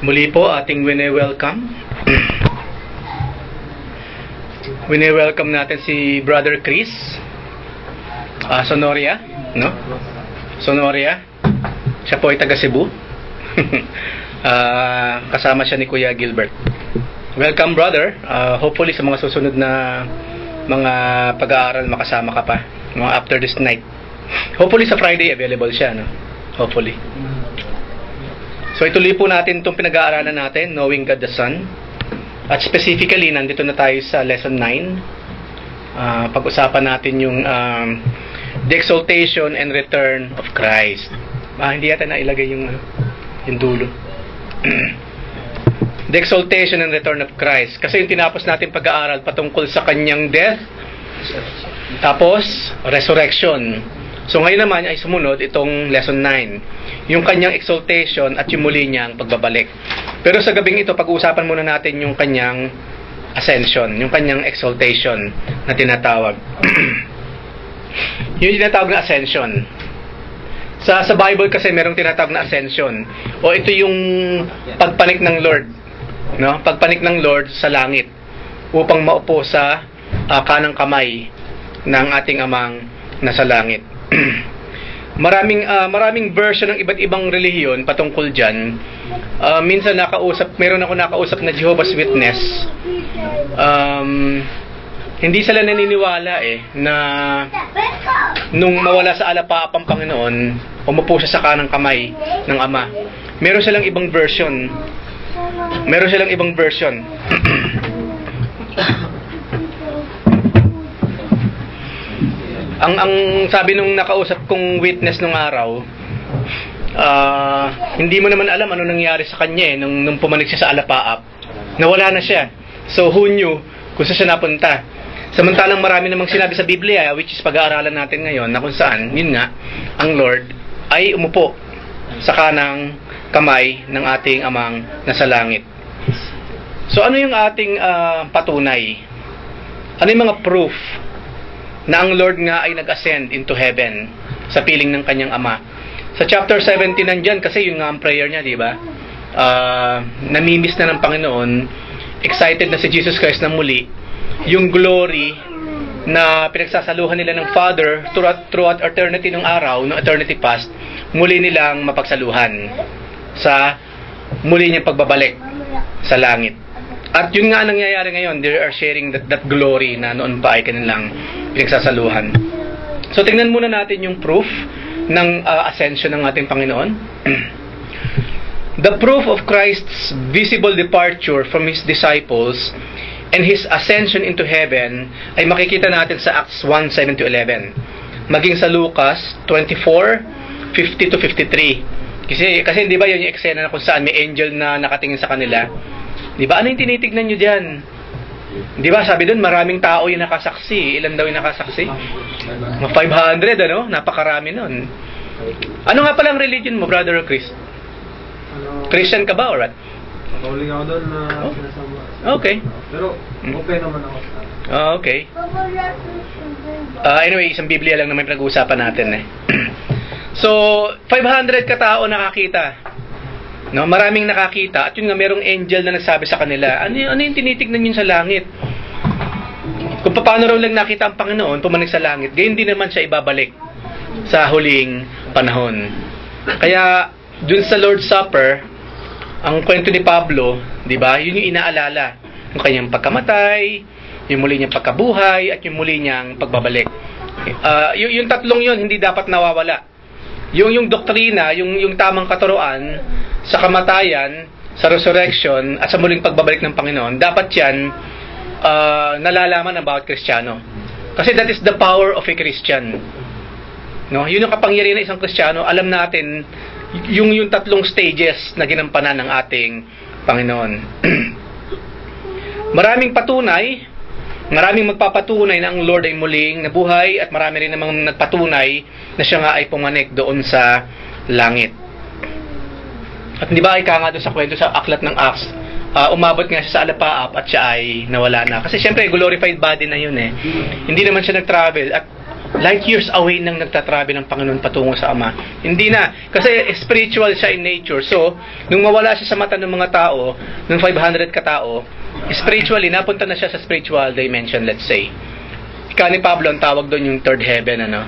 Muli po ating wini-welcome. Wini-welcome natin si Brother Chris Sonoria, no? Sonoria. Siya po ay taga Cebu. Kasama siya ni Kuya Gilbert. Welcome, brother. Hopefully sa mga susunod na mga pag-aaral makasama ka pa, mga after this night. Hopefully sa Friday available siya, no? Hopefully. So ituloy po natin itong pinag-aaralan natin, Knowing God the Son. At specifically, nandito na tayo sa lesson 9. Pag-usapan natin yung the exaltation and return of Christ. Hindi yata nailagay yung dulo. The exaltation and return of Christ. Kasi yung tinapos natin pag-aaral patungkol sa kanyang death, tapos resurrection. So ngayon naman ay sumunod itong lesson 9, yung kanyang exaltation at yung muli niyang pagbabalik. Pero sa gabing ito, pag-uusapan muna natin yung kanyang ascension, yung kanyang exaltation na tinatawag. Yung tinatawag na ascension. Sa Bible kasi merong tinatawag na ascension. O ito yung pagpanik ng Lord, no? Pagpanik ng Lord sa langit upang maupo sa kanang kamay ng ating Amang nasa langit. Maraming version ng iba't ibang relihiyon patungkol dyan. Minsan meron ako nakausap na Jehovah's Witness. Hindi sila naniniwala na nung mawala sa alapaap ang Panginoon, umupo siya sa kanang kamay ng Ama. Meron silang ibang version. Ang sabi nung nakausap kong witness nung araw, hindi mo naman alam ano nangyari sa kanya nung pumanik siya sa alapaap. Nawala na siya. So who knew kung saan siya napunta? Samantalang marami namang sinabi sa Biblia, which is pag-aaralan natin ngayon, na kung saan, yun nga, ang Lord ay umupo sa kanang kamay ng ating Amang nasa langit. So ano yung ating patunay? Ano yung mga proof na ang Lord nga ay nag-ascend into heaven sa piling ng kanyang Ama? Sa chapter 17 nandyan, kasi yun nga ang prayer niya, di ba? Namimiss na ng Panginoon, excited na si Jesus Christ na muli, yung glory na pinagsasaluhan nila ng Father throughout eternity ng araw, no eternity past, muli nilang mapagsaluhan sa muli niyang pagbabalik sa langit. At yun nga nangyayari ngayon, they are sharing that glory na noon pa ay kanilang pinagsasaluhan. So tingnan muna natin yung proof ng ascension ng ating Panginoon. The proof of Christ's visible departure from His disciples and His ascension into heaven ay makikita natin sa Acts 1:7-11. Maging sa Lucas 24:50-53. Kasi di ba yun yung eksena na kung saan may angel na nakatingin sa kanila? Di ba? Ano yung tinitignan nyo dyan? Di ba? Sabi doon, maraming tao yung nakasaksi. Ilan daw yung nakasaksi? 500, ano? Napakarami nun. Ano nga palang religion mo, Brother Chris? Christian ka ba, or what? Patuloy ako doon na sinasama. Okay. Pero, okay naman ako. Okay. Anyway, isang Biblia lang naman pinag-uusapan natin So, 500 katao nakakita. No, maraming nakakita. At yun nga, merong angel na nagsabi sa kanila, ano yung tinitignan yun sa langit? Kung paano raw lang nakita ang Panginoon, pumanik sa langit, gayon din naman siya ibabalik sa huling panahon. Kaya, dun sa Lord's Supper, ang kwento ni Pablo, di ba, yun yung inaalala. Yung kanyang pagkamatay, yung muli niyang pagkabuhay, at yung muli niyang pagbabalik. Yung tatlong yun, hindi dapat nawawala. Yung doktrina, yung tamang katuruan sa kamatayan, sa resurrection, at sa muling pagbabalik ng Panginoon, dapat yan nalalaman ng bawat Kristiyano. Kasi that is the power of a Christian. No? Yun yung kapangyarihan ng isang Kristiyano. Alam natin yung tatlong stages na ginampanan ng ating Panginoon. Maraming magpapatunay na ang Lord ay muling nabuhay, at marami rin namang nagpatunay na siya nga ay pumanik doon sa langit. At hindi ba ika nga doon sa kwento sa aklat ng Acts, umabot nga siya sa alapaap at siya ay nawala na. Kasi syempre glorified body na yun Hindi naman siya nag-travel. At light years away nang nagtatravel ng Panginoon patungo sa Ama. Hindi na. Kasi spiritual siya in nature. So, nung mawala siya sa mata ng mga tao, ng 500 katao, spiritually, napunta na siya sa spiritual dimension, let's say. Ika ni Pablo, ang tawag doon yung third heaven, ano?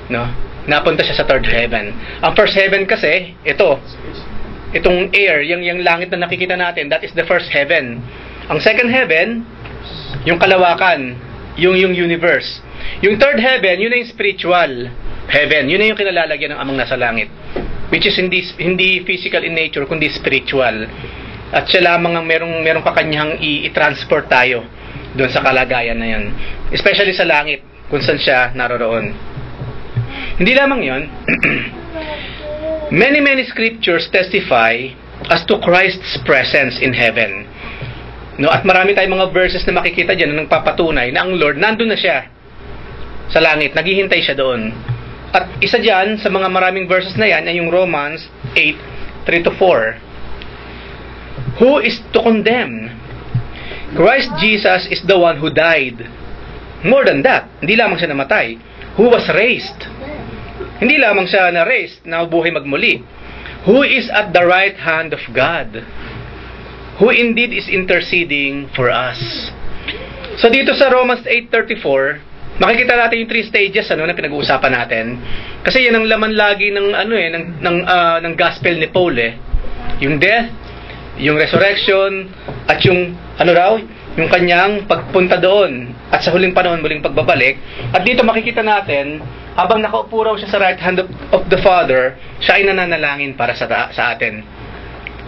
No? Napunta siya sa third heaven. Ang first heaven kasi, itong air, yung langit na nakikita natin, that is the first heaven. Ang second heaven, yung kalawakan, yung universe. Yung third heaven, yun na yung spiritual heaven. Yun na yung kinalalagyan ng amang nasa langit. Which is hindi physical in nature, kundi spiritual. At siya lamang ang merong kakanyang i-transport tayo doon sa kalagayan na yan. Especially sa langit, kung saan siya naroroon. Hindi lamang yun. Many scriptures testify as to Christ's presence in heaven. No, at marami tayong mga verses na makikita diyan na nagpapatunay na ang Lord nandun na siya sa langit, naghihintay siya doon. At isa diyan sa mga maraming verses na yan ay yung Romans 8:3-4. Who is to condemn? Christ Jesus is the one who died. More than that, hindi lamang siya namatay. Who was raised? Hindi lamang siya na-raised, na buhay magmuli. Who is at the right hand of God? Who indeed is interceding for us. So dito sa Romans 8:34, makikita natin yung 3 stages na pinag-uusapan natin. Kasi yan ang laman lagi ng ng gospel ni Paul Yung death, yung resurrection, at yung yung kanyang pagpunta doon at sa huling panahon muling pagbabalik. At dito makikita natin habang nakaupo raw siya sa right hand of the Father, siya ay nananalangin para sa atin.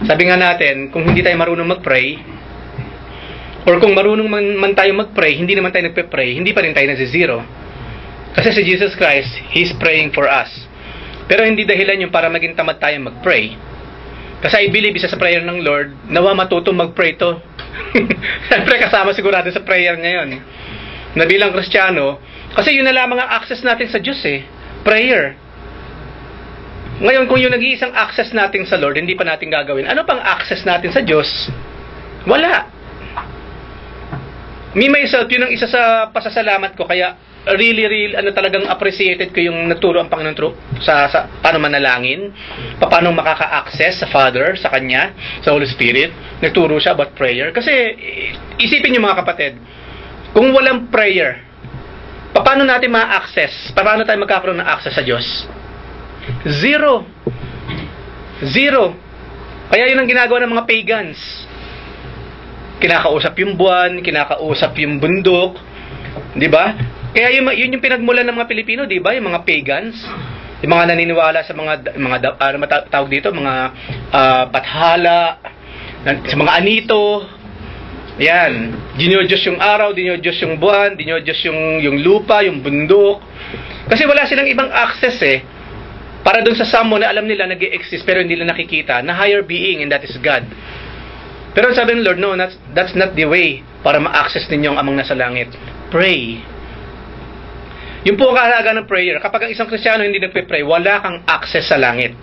Sabi nga natin, kung hindi tayo marunong mag-pray, or kung marunong man tayo mag-pray, hindi naman tayo nagpe-pray, hindi pa rin tayo nasi-zero. Kasi si Jesus Christ, He's praying for us. Pero hindi dahilan yung para maging tamad tayo mag-pray. Kasi I believe, isa sa prayer ng Lord, nawa matutong mag-pray to. Siyempre, kasama sigurado sa prayer ngayon. Na bilang Kristiyano, kasi yun na lamang ang access natin sa Diyos prayer. Ngayon, kung yung nag-iisang access natin sa Lord, hindi pa natin gagawin, ano pang access natin sa Diyos? Wala. Me myself, yun ang isa sa pasasalamat ko, kaya really, talagang appreciated ko yung naturo ang Panginoon sa paano manalangin, paano makaka-access sa Father, sa Kanya, sa Holy Spirit. Nagturo siya about prayer. Kasi, isipin niyo mga kapatid, kung walang prayer, paano natin ma-access? Paano tayo magkakaroon ng access sa Diyos? Zero. Kaya yun ang ginagawa ng mga pagans. Kinakausap yung buwan, kinakausap yung bundok, di ba? Kaya yun yung pinagmulan ng mga Pilipino, di ba? Yung mga pagans, yung mga naniniwala sa mga tawag dito, mga bathala, sa mga anito. Yan. Diniyodiyos yung araw, diniyodiyos yung buwan, diniyodiyos yung lupa, yung bundok. Kasi wala silang ibang access para dun sa someone na alam nila nag-i-exist pero hindi nila nakikita, na higher being, and that is God. Pero sabi ng Lord, no, that's not the way para ma-access ninyo ang amang nasa langit. Pray. Yung po kahalaga ng prayer, kapag ang isang Kristiyano hindi nagpe-pray, wala kang access sa langit.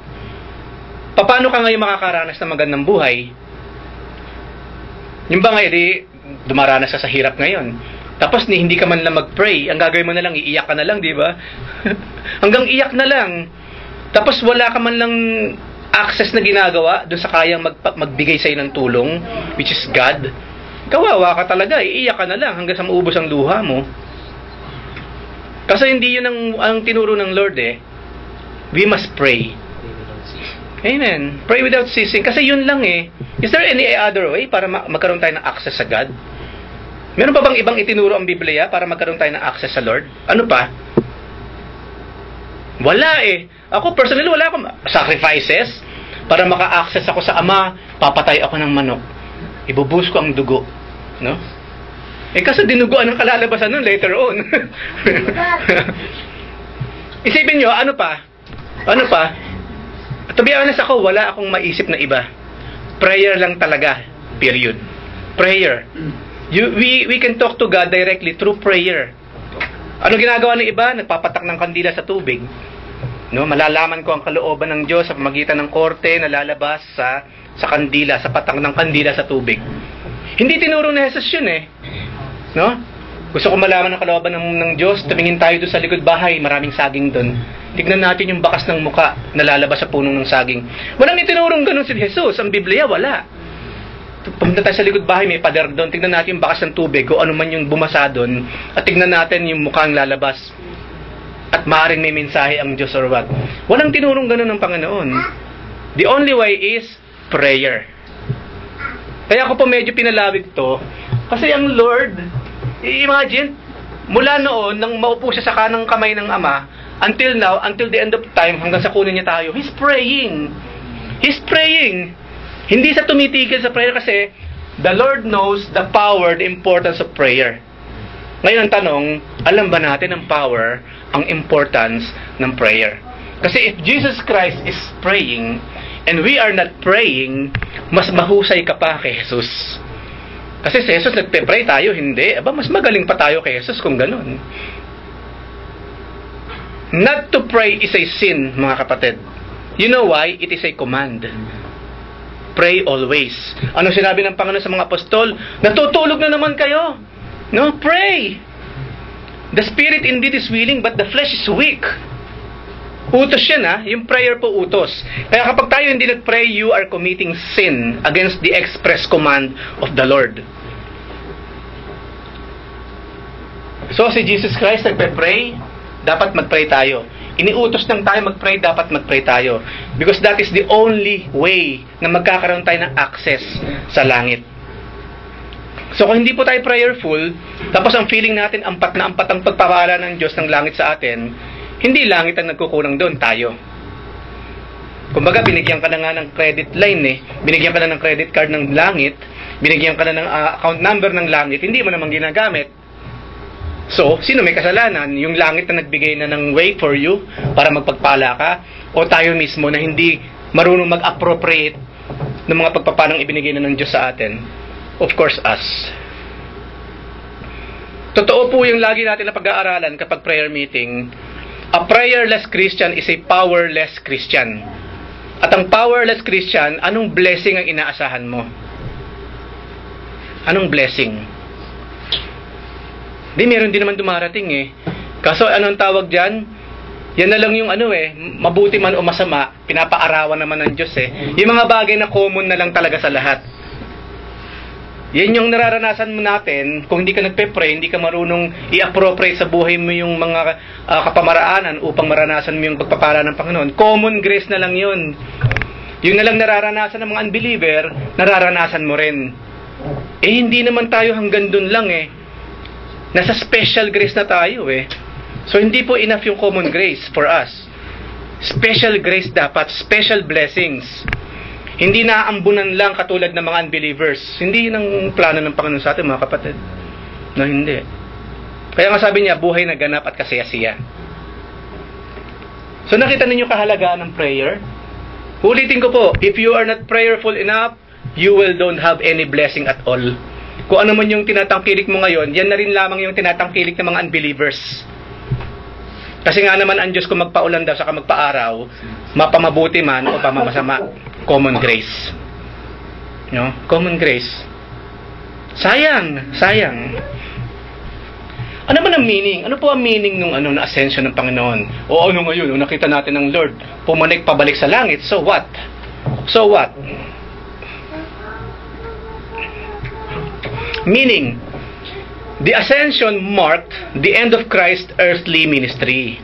Paano ka ngayon makakaranas ng magandang buhay? Yung ba ngayon, dumaranas ka sa hirap ngayon. Tapos hindi ka man lang mag-pray, ang gagawin mo na lang, iiyak ka na lang, di ba? Hanggang iyak na lang. Tapos wala ka man lang access na ginagawa doon sa kayang magbigay sa'yo ng tulong, which is God. Kawawa ka talaga, iiyak ka na lang hanggang sa maubos ang luha mo. Kasi hindi yun ang tinuro ng Lord We must pray. Amen. Pray without ceasing. Kasi yun lang Is there any other way para magkaroon tayo ng access sa God? Meron pa bang ibang itinuro ang Biblia para magkaroon tayo ng access sa Lord? Ano pa? Wala Ako personally, wala akong sacrifices para maka-access ako sa Ama. Papatay ako ng manok. Ibubus ko ang dugo. No? Kasi dinuguan ang kalalabasan nun later on. Isipin nyo, ano pa? To be honest ako, wala akong maisip na iba. Prayer lang talaga. Period. Prayer. We can talk to God directly through prayer. Ano ginagawa ng iba? Nagpapatak ng kandila sa tubig. No, malalaman ko ang kalooban ng Diyos sa pamagitan ng korte na lalabas sa patak ng kandila sa tubig. Hindi tinuro ni Jesus yun No? Gusto ko malaman ang kalooban ng Diyos, tumingin tayo doon sa likod bahay, maraming saging doon. Tignan natin yung bakas ng muka na lalabas sa punong ng saging. Walang itinurong ganun si Jesus. Ang Biblia, wala. Pumunta tayo sa likod bahay, may pader doon. Tignan natin yung bakas ng tubig o ano man yung bumasa doon. At tignan natin yung mukhang lalabas. At maaaring may mensahe ang Diyos or what. Walang tinurong ganun ng Panginoon. The only way is prayer. Kaya ako po medyo pinalawig to. Kasi ang Lord, imagine, mula noon, nang maupo siya sa kanang kamay ng Ama, until now, until the end of time, hanggang sa kunin niya tayo, He's praying. He's praying. Hindi sa tumitigil sa prayer kasi the Lord knows the power, the importance of prayer. Ngayon ang tanong, alam ba natin ang power, ang importance ng prayer? Kasi if Jesus Christ is praying, and we are not praying, mas mahusay ka pa kay Jesus. Kasi si Jesus nagpe-pray tayo, hindi. Aba, mas magaling pa tayo kay Jesus kung ganun. Not to pray is a sin, mga kapatid. You know why? It is a command. Pray always. Ano sinabi ng Panginoon sa mga apostol? Natutulog na naman kayo. No, pray. The spirit indeed is willing, but the flesh is weak. Utos yan, ha? Yung prayer po utos. Kaya kapag tayo hindi nag-pray, you are committing sin against the express command of the Lord. So, si Jesus Christ nagpe-pray, dapat mag-pray tayo. Iniutos ng tayo mag-pray, dapat mag-pray tayo. Because that is the only way na magkakaroon tayo ng access sa langit. So, kung hindi po tayo prayerful, tapos ang feeling natin, ampat na ampat ang pagpapala ng Diyos ng langit sa atin, hindi langit ang nagkukulang doon, tayo. Kumbaga, binigyan ka na nga ng credit line binigyan ka na ng credit card ng langit, binigyan ka na ng account number ng langit, hindi mo naman ginagamit. So, sino may kasalanan? Yung langit na nagbigay na ng way for you para magpagpala ka, o tayo mismo na hindi marunong mag-appropriate ng mga pagpapalang ibinigay na ng Diyos sa atin? Of course, us. Totoo po yung lagi natin na pag-aaralan kapag prayer meeting. A prayerless Christian is a powerless Christian. At ang powerless Christian, anong blessing ang inaasahan mo? Anong blessing? Meron din naman dumarating Kaso anong tawag dyan? Yan na lang yung mabuti man o masama, pinapaarawan naman ng Diyos Yung mga bagay na common na lang talaga sa lahat. Yan yung nararanasan mo natin kung hindi ka nagpe-pray, hindi ka marunong i-appropriate sa buhay mo yung mga kapamaraanan upang maranasan mo yung pagpapala ng Panginoon. Common grace na lang yun. Yung na lang nararanasan ng mga unbeliever, nararanasan mo rin. Hindi naman tayo hanggang dun lang Nasa special grace na tayo So hindi po enough yung common grace for us. Special grace dapat, special blessings. Hindi naaambunan lang katulad ng mga unbelievers. Hindi yun ang plano ng Panginoon sa atin, mga kapatid. No, hindi. Kaya nga sabi niya, buhay na ganap at kasaya-siya. So nakita ninyo kahalagaan ng prayer? Ulitin ko po, if you are not prayerful enough, you will don't have any blessing at all. Kung ano man yung tinatangkilik mo ngayon, yan na rin lamang yung tinatangkilik ng mga unbelievers. Kasi nga naman ang Diyos kung magpaulan daw saka magpaaraw, mapamabuti man o pamamasama. Common grace. No? Common grace. Sayang. Ano man ang meaning? Ano po ang meaning nung na ascension ng Panginoon? O ano ngayon? Nakita natin ng Lord, pumalik pabalik sa langit. So what? Meaning, the ascension marked the end of Christ's earthly ministry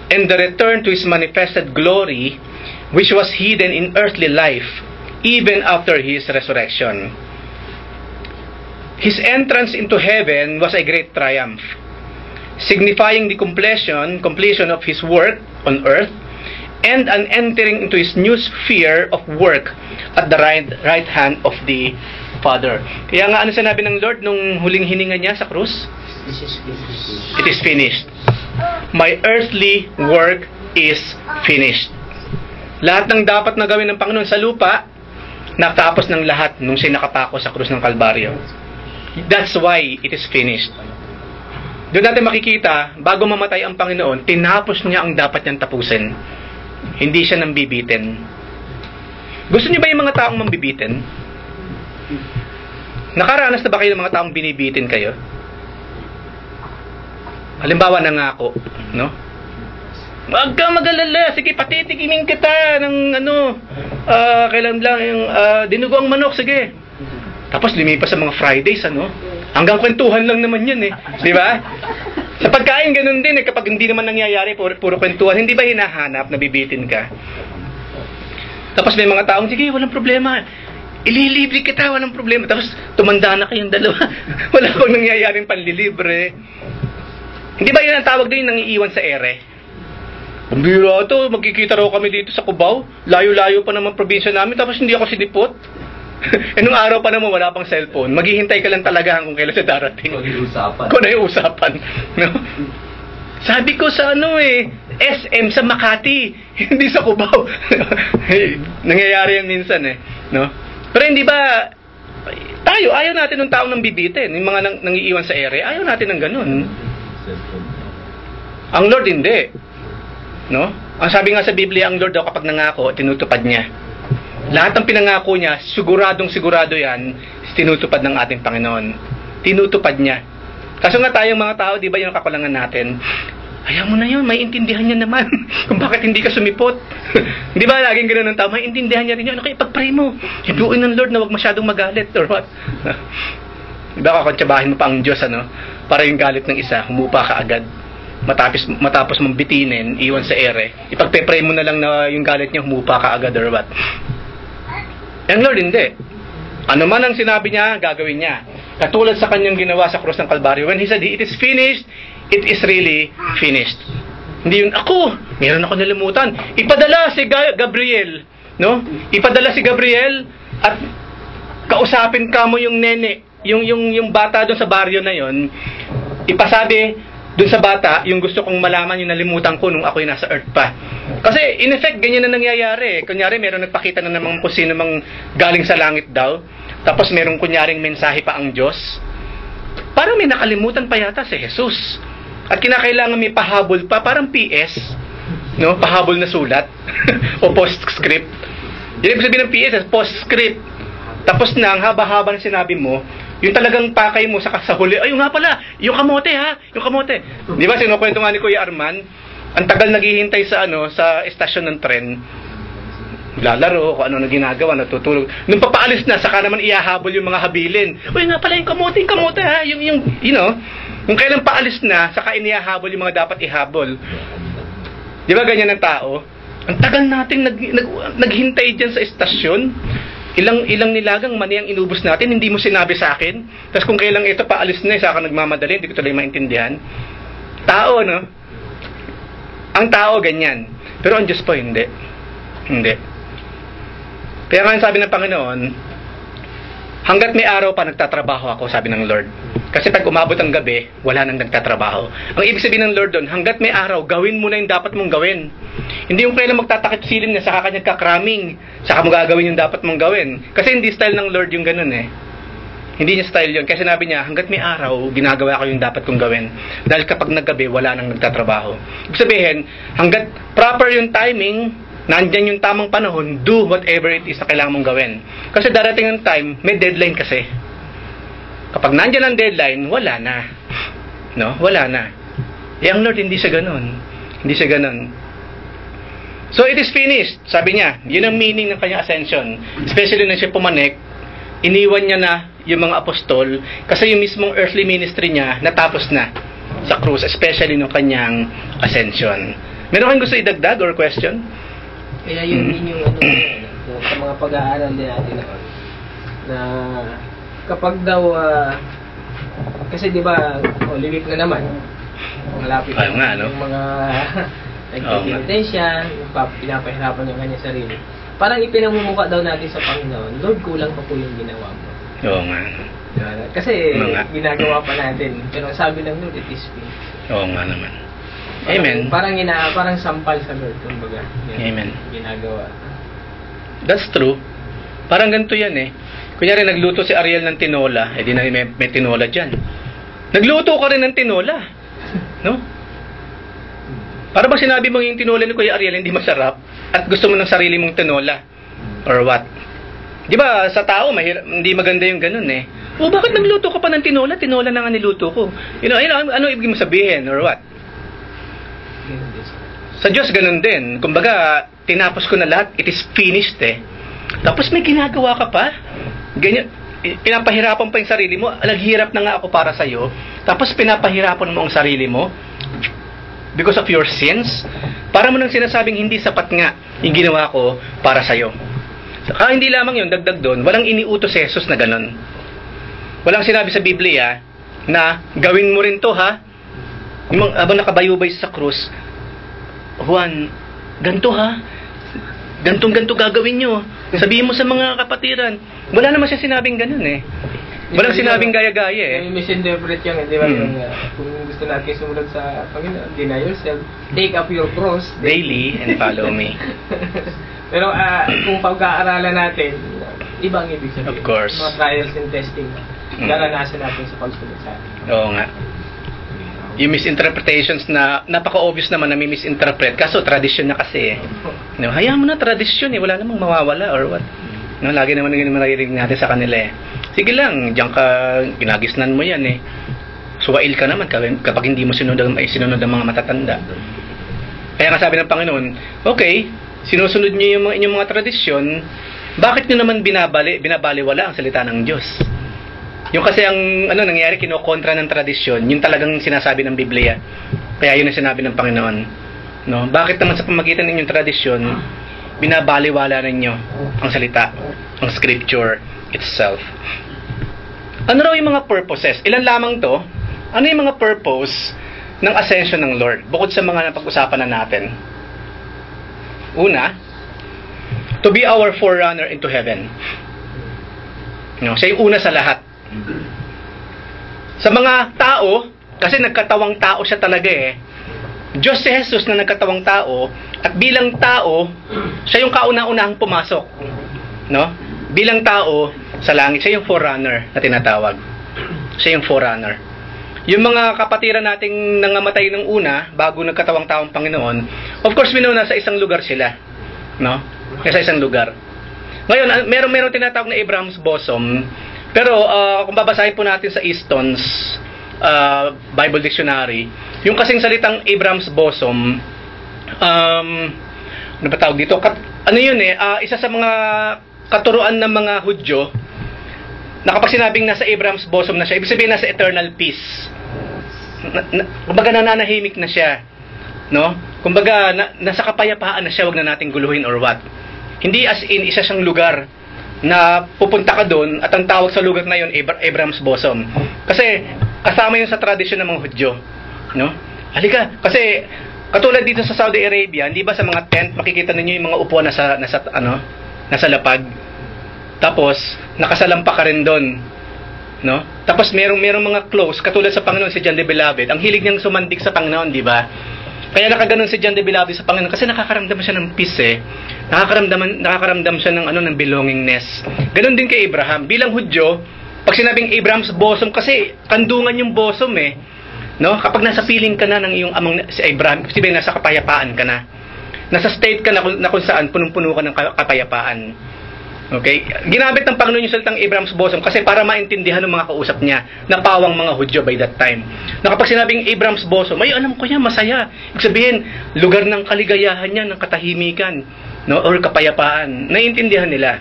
and the return to His manifested glory, which was hidden in earthly life even after His resurrection. His entrance into heaven was a great triumph, signifying the completion of His work on earth and an entering into His new sphere of work at the right hand of the Father. Kaya nga sinabi ng Lord nung huling hininga niya sa krus? It is finished. My earthly work is finished. Lahat ng dapat na gawin ng Panginoon sa lupa, natapos ng lahat nung sinakapako sa krus ng Kalbaryo. That's why it is finished. Doon natin makikita, bago mamatay ang Panginoon, tinapos niya ang dapat niyang tapusin. Hindi siya nambibitin. Gusto niyo ba yung mga taong mambibitin? Nakaranas na ba kayo ng mga taong binibitin kayo? Halimbawa, nangako, no? Wag ka mag-alala, sige, patitikimin kita ng kailan lang yung dinugo ang manok, sige. Tapos lumipas sa mga Fridays, hanggang kwentuhan lang naman yun di ba? Sa pagkain, ganun din kapag hindi naman nangyayari, puro kwentuhan, hindi ba hinahanap, nabibitin ka? Tapos may mga taong, sige, walang problema. Ililibre kita, walang problema. Tapos tumanda na kayong dalawa. Wala pang nangyayaring panlilibre. Hindi ba yun ang tawag doon yung nangiiwan sa ere? Ang biro ito, magkikita raw kami dito sa Cubao. Layo-layo pa naman probinsya namin, tapos hindi ako sinipot. Nung araw pa naman wala pang cellphone. Maghihintay ka lang talaga kung kailan siya darating. Kung ano yung usapan. No? Sabi ko sa SM sa Makati, hindi sa Cubao. Nangyayari yan minsan no? Pero hindi ba tayo, ayaw natin ng taong nang bibitin, yung mga nangiiwan sa ere, ayaw natin ng ganun. Ang Lord hindi. No? Ang sabi nga sa Biblia, ang Lord daw kapag nangako, tinutupad niya. Lahat ng pinangako niya, sigurado yan, tinutupad ng ating Panginoon. Tinutupad niya. Kaso nga tayong mga tao, di ba yung kakulangan natin? Ayaw mo na yun, may intindihan niya naman kung bakit hindi ka sumipot. Di ba laging gano'n ng tao, may intindihan niya rin yun. Kaya ipag-pray mo. Hibuin ng Lord na huwag masyadong magalit or what. Di ba kakonsyabahin mo pa ang Diyos, para yung galit ng isa, humupa ka agad. Matapos mong bitinin, iwan sa ere. Ipagpe-pray mo na lang na yung galit niya, humupa ka agad or what. Ang Lord hindi. Ano man ang sinabi niya, gagawin niya. Katulad sa kanyang ginawa sa krus ng Kalbaryo. When He said, it is finished, it is really finished. Hindi yun, meron ako nalimutan. Ipadala si Gabriel, no? Ipadala si Gabriel at kausapin ka mo yung nene, yung bata doon sa baryo na yon. Ipasabi doon sa bata, yung gusto kong malaman, yung nalimutan ko nung ako'y nasa earth pa. Kasi, in effect, ganyan na nangyayari. Kunyari, meron nagpakita na naman kung sino mang galing sa langit daw. Tapos, meron kunyaring mensahe pa ang Diyos. Parang may nakalimutan pa yata si Jesus. At kinakailangan may pahabol pa, parang PS. No? Pahabol na sulat. O postscript. Yun ibig sabihin ng PS, postscript. Tapos na, ang haba-haba na sinabi mo, yung talagang pakay mo sa huli, ayun nga pala, yung kamote yung kamote. Di ba, sinukwento nga ni Kuya Arman, ang tagal naghihintay sa sa estasyon ng tren, lalaro, kung ano na ginagawa, natutulog. Nung papaalis na, saka naman ihahabol yung mga habilin. Uy nga pala, yung kamote yung kailan paalis na, saka inihahabol yung mga dapat ihabol. Di ba ganyan ang tao? Ang tagal nating naghintay dyan sa estasyon. Ilang nilagang mani ang inubos natin, hindi mo sinabi sa akin. Tapos kung kailang ito paalis na, saka nagmamadali, hindi ko tuloy maintindihan. Tao, no? Ang tao, ganyan. Pero ang Diyos po, hindi. Hindi. Kaya nga sabi ng Panginoon, hanggat may araw pa nagtatrabaho ako, sabi ng Lord. Kasi pag umabot ang gabi, wala nang nagtatrabaho. Ang ibig sabihin ng Lord doon, hanggat may araw, gawin mo na yung dapat mong gawin. Hindi yung kailan magtatakip silim na saka kanya kakraming, saka mo gagawin yung dapat mong gawin. Kasi hindi style ng Lord yung ganun Hindi niya style yun. Kasi sinabi niya, hanggat may araw, ginagawa ko yung dapat kong gawin. Dahil kapag naggabi, wala nang nagtatrabaho. Ibig sabihin, hanggat proper yung timing, nandyan yung tamang panahon, do whatever it is na kailangan mong gawin. Kasi darating ang time, may deadline kasi. Kapag nandyan ang deadline, wala na. No? Wala na. Ang Lord, hindi siya ganun. Hindi siya ganun. So, it is finished. Sabi niya, yun ang meaning ng kanyang ascension. Especially na siya pumanik, iniwan niya na yung mga apostol, kasi yung mismong earthly ministry niya, natapos na sa krus, especially ng kanyang ascension. Meron kang gusto idagdag or question? Kaya yun din yung sa mga pag-aaral din natin na kapag daw kasi di ba Holy Week na naman malapit na yung mga nagpipinitensya, pinapahirapan yung kanya sarili, parang ipinamumukha daw natin sa Panginoon, Lord, kulang pa po yung ginawa mo. Oo nga. Kasi ginagawa pa natin, pero sabi ng Lord, it is finished. Oo nga naman. Amen. Parang sampal sa Lord, kumbaga. Amen. Ginagawa. That's true. Parang ganito yan Kunyari, nagluto si Ariel ng tinola, di na may tinola dyan. Nagluto ka rin ng tinola. No? Para ba sinabi mo yung tinola ni Kuya Ariel hindi masarap at gusto mo ng sarili mong tinola? Or what? Di ba, sa tao, hindi maganda yung ganun O bakit nagluto ka pa ng tinola? Tinola na nga niluto ko. Ano ibig mo sabihin or what? Sa Diyos ganun din. Kumbaga, tinapos ko na lahat, it is finished eh. Tapos may ginagawa ka pa. Ganyan, pinapahirapan pa yung sarili mo. Naghirap na nga ako para sa'yo. Tapos pinapahirapan mo ang sarili mo because of your sins. Para mo nang sinasabing hindi sapat nga yung ginawa ko para sa'yo. Saka hindi lamang yun, dagdag doon, walang iniutos si Jesus na ganun. Walang sinabi sa Biblia na gawin mo rin to ha. Yung habang nakabayubay sa krus, Juan, ganto ha. Gantong-ganto gagawin nyo. Sabihin mo sa mga kapatiran. Wala naman siya sinabing ganun eh. Walang sinabing gaya-gaya eh. May misinterpret yan, di ba? Yung, kung gusto natin sumunod sa Panginoon, deny yourself, take up your cross daily and follow me. Pero kung pag-aaralan natin, iba ang ibig sabihin. Of course. Mga trials and testing. Naranasan natin sa pagsunod sa atin. Oo nga. Yung misinterpretations na napaka-obvious naman na may misinterpret. Kaso tradisyon na kasi eh. No, hayaan mo na tradisyon eh. Wala namang mawawala or what. No, lagi naman yung maririnig natin sa kanila eh. Sige lang, diyan ka, ginagisnan mo yan eh. Suwail ka naman kapag hindi mo sinunod ang mga matatanda. Kaya nga sabi ng Panginoon, okay, sinusunod niyo yung inyong mga tradisyon, bakit niyo naman binabaliwala ang salita ng Diyos? Yung kasi ang nangyari, kinokontra ng tradisyon, yung talagang sinasabi ng Biblia. Kaya yun ang sinabi ng Panginoon. No? Bakit naman sa pamagitan ng inyong tradisyon, binabaliwala ninyo ang salita, ang scripture itself? Ano raw yung mga purposes? Ilan lamang to? Ano yung mga purpose ng ascension ng Lord? Bukod sa mga napag-usapan na natin. Una, to be our forerunner into heaven. No? Siya yung una sa lahat. Sa mga tao, kasi nagkatawang tao siya talaga eh. Diyos si Jesus na nagkatawang tao, at bilang tao, siya yung kauna-unahang pumasok. No? Bilang tao sa langit, siya yung forerunner na tinatawag. Siya yung forerunner. Yung mga kapatiran nating nangamatay ng una, bago nagkatawang taong Panginoon, of course, na sa isang lugar sila. No? Sa isang lugar. Ngayon, meron tinatawag na Abraham's bosom. Pero kung babasahin po natin sa Easton's Bible Dictionary, yung kasing salitang Abraham's bosom, ano ba tawag dito? Ano yun eh, isa sa mga katuruan ng mga Hudyo, na kapag sinabing nasa Abraham's bosom na siya, ibig sabihin nasa eternal peace. Kumbaga nananahimik na siya. No? Kumbaga nasa kapayapaan na siya, wag na nating guluhin or what. Hindi as in isa siyang lugar na pupunta ka doon at ang tawag sa lugar na yun Abraham's bosom. Kasi kasama yun sa tradisyon ng mga Hudyo, no? Halika, kasi katulad dito sa Saudi Arabia, hindi ba sa mga tent makikita ninyo yung mga upuan nasa lapag. Tapos nakasalampa ka rin doon, no? Tapos merong mga close katulad sa Panginoon si John the Beloved. Ang hilig niyang sumandik sa Panginoon, di ba? Kaya nakaganon si John the Beloved sa Panginoon kasi nakakaramdam siya ng peace eh. Nakakaramdam siya ng belongingness. Ganon din kay Abraham. Bilang Hudyo, pag sinabing Abraham's bosom, kasi kandungan yung bosom eh. No? Kapag nasa feeling ka na ng iyong amang si Abraham, sabihin nasa kapayapaan ka na. Nasa state ka na kung saan punong-puno ka ng kapayapaan. Okay? Ginamit ng Panginoon yung salitang Abraham's bosom kasi para maintindihan ng mga kausap niya na pawang mga Hudyo by that time. Na kapag sinabing Abraham's bosom, ay alam ko yan, masaya. Ibig sabihin, lugar ng kaligayahan niya, ng katahimikan, no? Or kapayapaan. Maintindihan nila.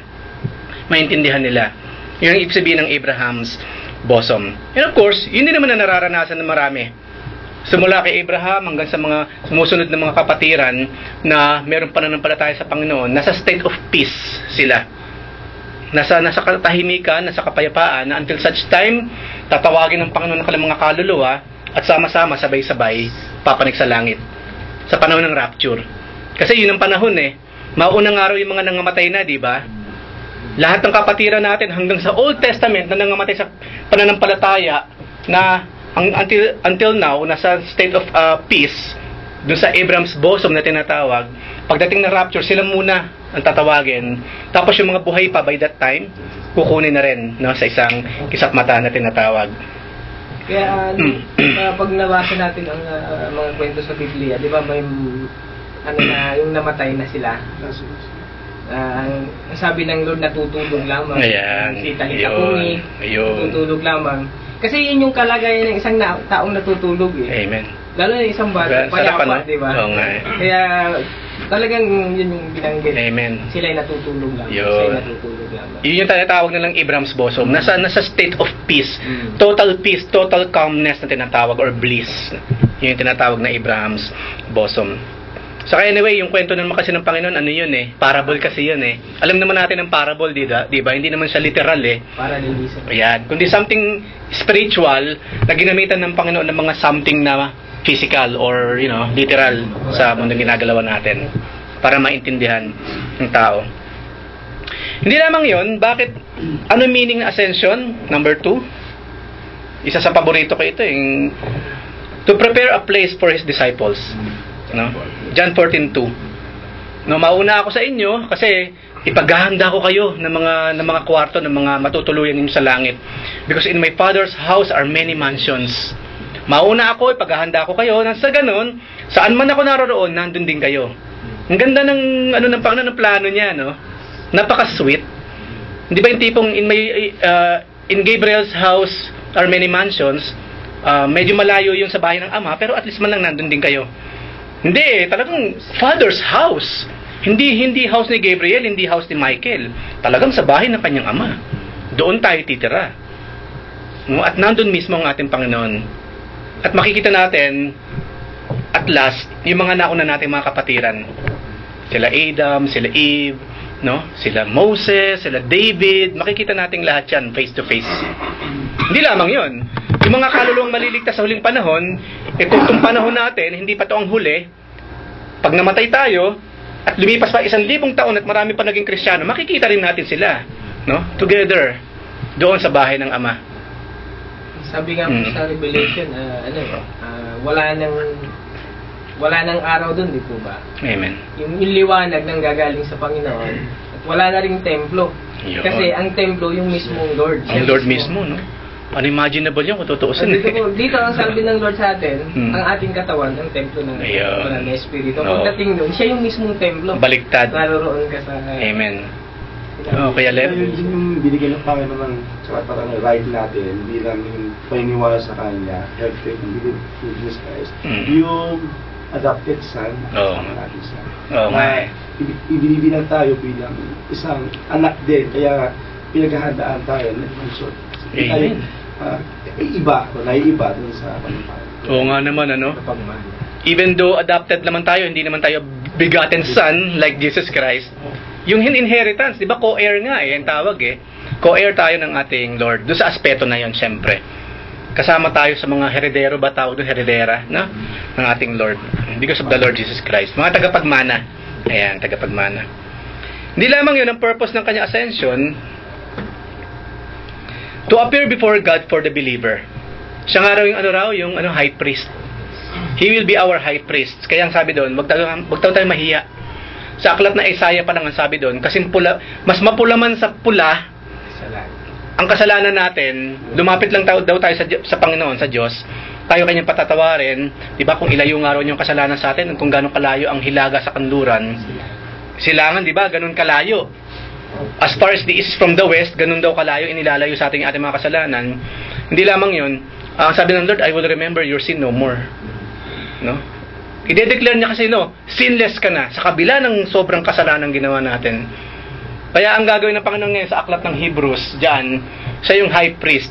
Yun ang ibig sabihin ng Abraham's bosom. And of course, yun din naman na nararanasan ng marami. Simula kay Abraham hanggang sa mga sumusunod na mga kapatiran na meron pananampalataya sa Panginoon, nasa state of peace sila. Nasa katahimikan, nasa kapayapaan, na until such time, tatawagin ng Panginoon ng kanilang mga kaluluwa at sama-sama, sabay-sabay, papanik sa langit. Sa panahon ng rapture. Kasi yun ang panahon eh. Maunang araw yung mga nangamatay na, di ba? Lahat ng kapatiran natin hanggang sa Old Testament na nangamatay sa pananampalataya na until now, nasa state of peace, dun sa Abraham's bosom na tinatawag, pagdating ng rapture, sila muna ang tatawagin. Tapos yung mga buhay pa by that time, kukunin na rin, no, sa isang kisap mata na tinatawag. Kaya pag nabasa natin ang mga kwento sa Biblia, di ba may yung namatay na sila. Ang sabi ng Lord, natutulog lamang. Ayan. Si Talita Kumi, Ayun. natutulog lamang. Kasi yun yung kalagayan ng isang taong natutulog eh. Amen. Lalo na isang bata, Sarap, payapa, di ba? Oo nga eh. Kaya talagang yun yung binanggit. Amen. Sila'y natutulog lamang. Yun. Sila'y natutulog lamang. Yun yung tinatawag nilang Abraham's bosom. Nasa state of peace. Mm. Total peace, total calmness na tinatawag, or bliss. Yun yung tinatawag na Abraham's bosom. So anyway, yung kwento naman kasi ng Panginoon, ano yun eh? Parable kasi yun eh. Alam naman natin ang parable, di ba? Hindi naman siya literal eh. Para lilisan. Ayan. Kundi something spiritual na ginamitan ng Panginoon ng mga something na physical or, literal sa mundong ginagalawan natin para maintindihan ng tao. Hindi lamang yun, bakit, ano meaning ng ascension? Number 2. Isa sa paborito ko ito, yung to prepare a place for His disciples. No? John 14:2. No, mauna ako sa inyo kasi ipaghahanda ko kayo ng mga kwarto, ng mga matutuluyan ninyo sa langit. Because in my Father's house are many mansions. Mauna ako, ipaghahanda ko kayo, nang sa ganun, saan man ako naroroon, nandun din kayo. Ang ganda ng ng plano niya, no? Napaka-sweet. Hindi ba yung tipong in Gabriel's house are many mansions, medyo malayo yung sa bahay ng Ama, pero at least man lang nandun din kayo. Hindi, talagang Father's house. Hindi house ni Gabriel, hindi house ni Michael. Talagang sa bahay ng kanyang Ama. Doon tayo titira. No? At nandun mismo ang ating Panginoon. At makikita natin, at last, yung mga nauna nating mga kapatiran. Sila Adam, sila Eve, no? Sila Moses, sila David. Makikita natin lahat yan face to face. Hindi lamang yon. Yung mga kaluluwang maliligtas sa huling panahon, kung itong panahon natin, hindi pa ito ang huli, pag namatay tayo, at lumipas pa 1,000 taon at marami pa naging Kristiyano, makikita rin natin sila, no? Together, doon sa bahay ng Ama. Sabi nga po sa Revelation, wala nang araw doon, di po ba? Amen. Yung liwanag nang gagaling sa Panginoon, at wala na ring templo. Yun. Kasi ang templo, yung mismong Lord. Ang Lord mismo, no? Unimaginable yun kung tutuusin. Dito ang sabi ng Lord sa atin, ang ating katawan, ang templo ng Espiritu. Pagdating doon, siya yung mismong templo. Baliktad. Naroroon ka sa... Amen. Kaya Lev? Yun yung binigyan ng Panginoon sa parang right natin, bilang yung paniniwala sa Kanya, have faith in Jesus Christ. Yung adopted son, natin son. Ibinibilang tayo bilang isang anak din, kaya pinaghahandaan tayo ng mansyon. Amen. Naiiba dun sa Panginoon. Oo nga naman, ano? Even though adopted naman tayo, hindi naman tayo begotten son like Jesus Christ. Yung inheritance, di ba, co-heir nga ang tawag Co-heir tayo ng ating Lord. Doon sa aspeto na yon, syempre. Kasama tayo sa mga heredero, ba tawag doon, heredera, no? Ng ating Lord. Because of the Lord Jesus Christ. Mga tagapagmana. Ayan, tagapagmana. Hindi lamang yun ang purpose ng kanyang ascension, to appear before God for the believer. Siya nga raw yung high priest. He will be our high priest. Kaya ang sabi doon, wag tayo mahiya. Sa aklat na Isaiah pa lang ang sabi doon, kasi mas mapula man sa pula, ang kasalanan natin, lumapit lang daw tayo sa Panginoon, sa Diyos, tayo kanyang patatawarin. Diba, kung ilayo nga ron yung kasalanan sa atin, kung gano'ng kalayo ang hilaga sa kanluran, silangan, diba, ganun kalayo. As far as the east from the west, ganun daw kalayo, inilalayo sa ating mga kasalanan. Hindi lamang yun, ang sabi ng Lord, I will remember your sin no more. No? I-declare niya kasi, sinless ka na, sa kabila ng sobrang kasalanan ginawa natin. Kaya ang gagawin ng Panginoon ngayon sa aklat ng Hebrews, dyan, siya yung high priest.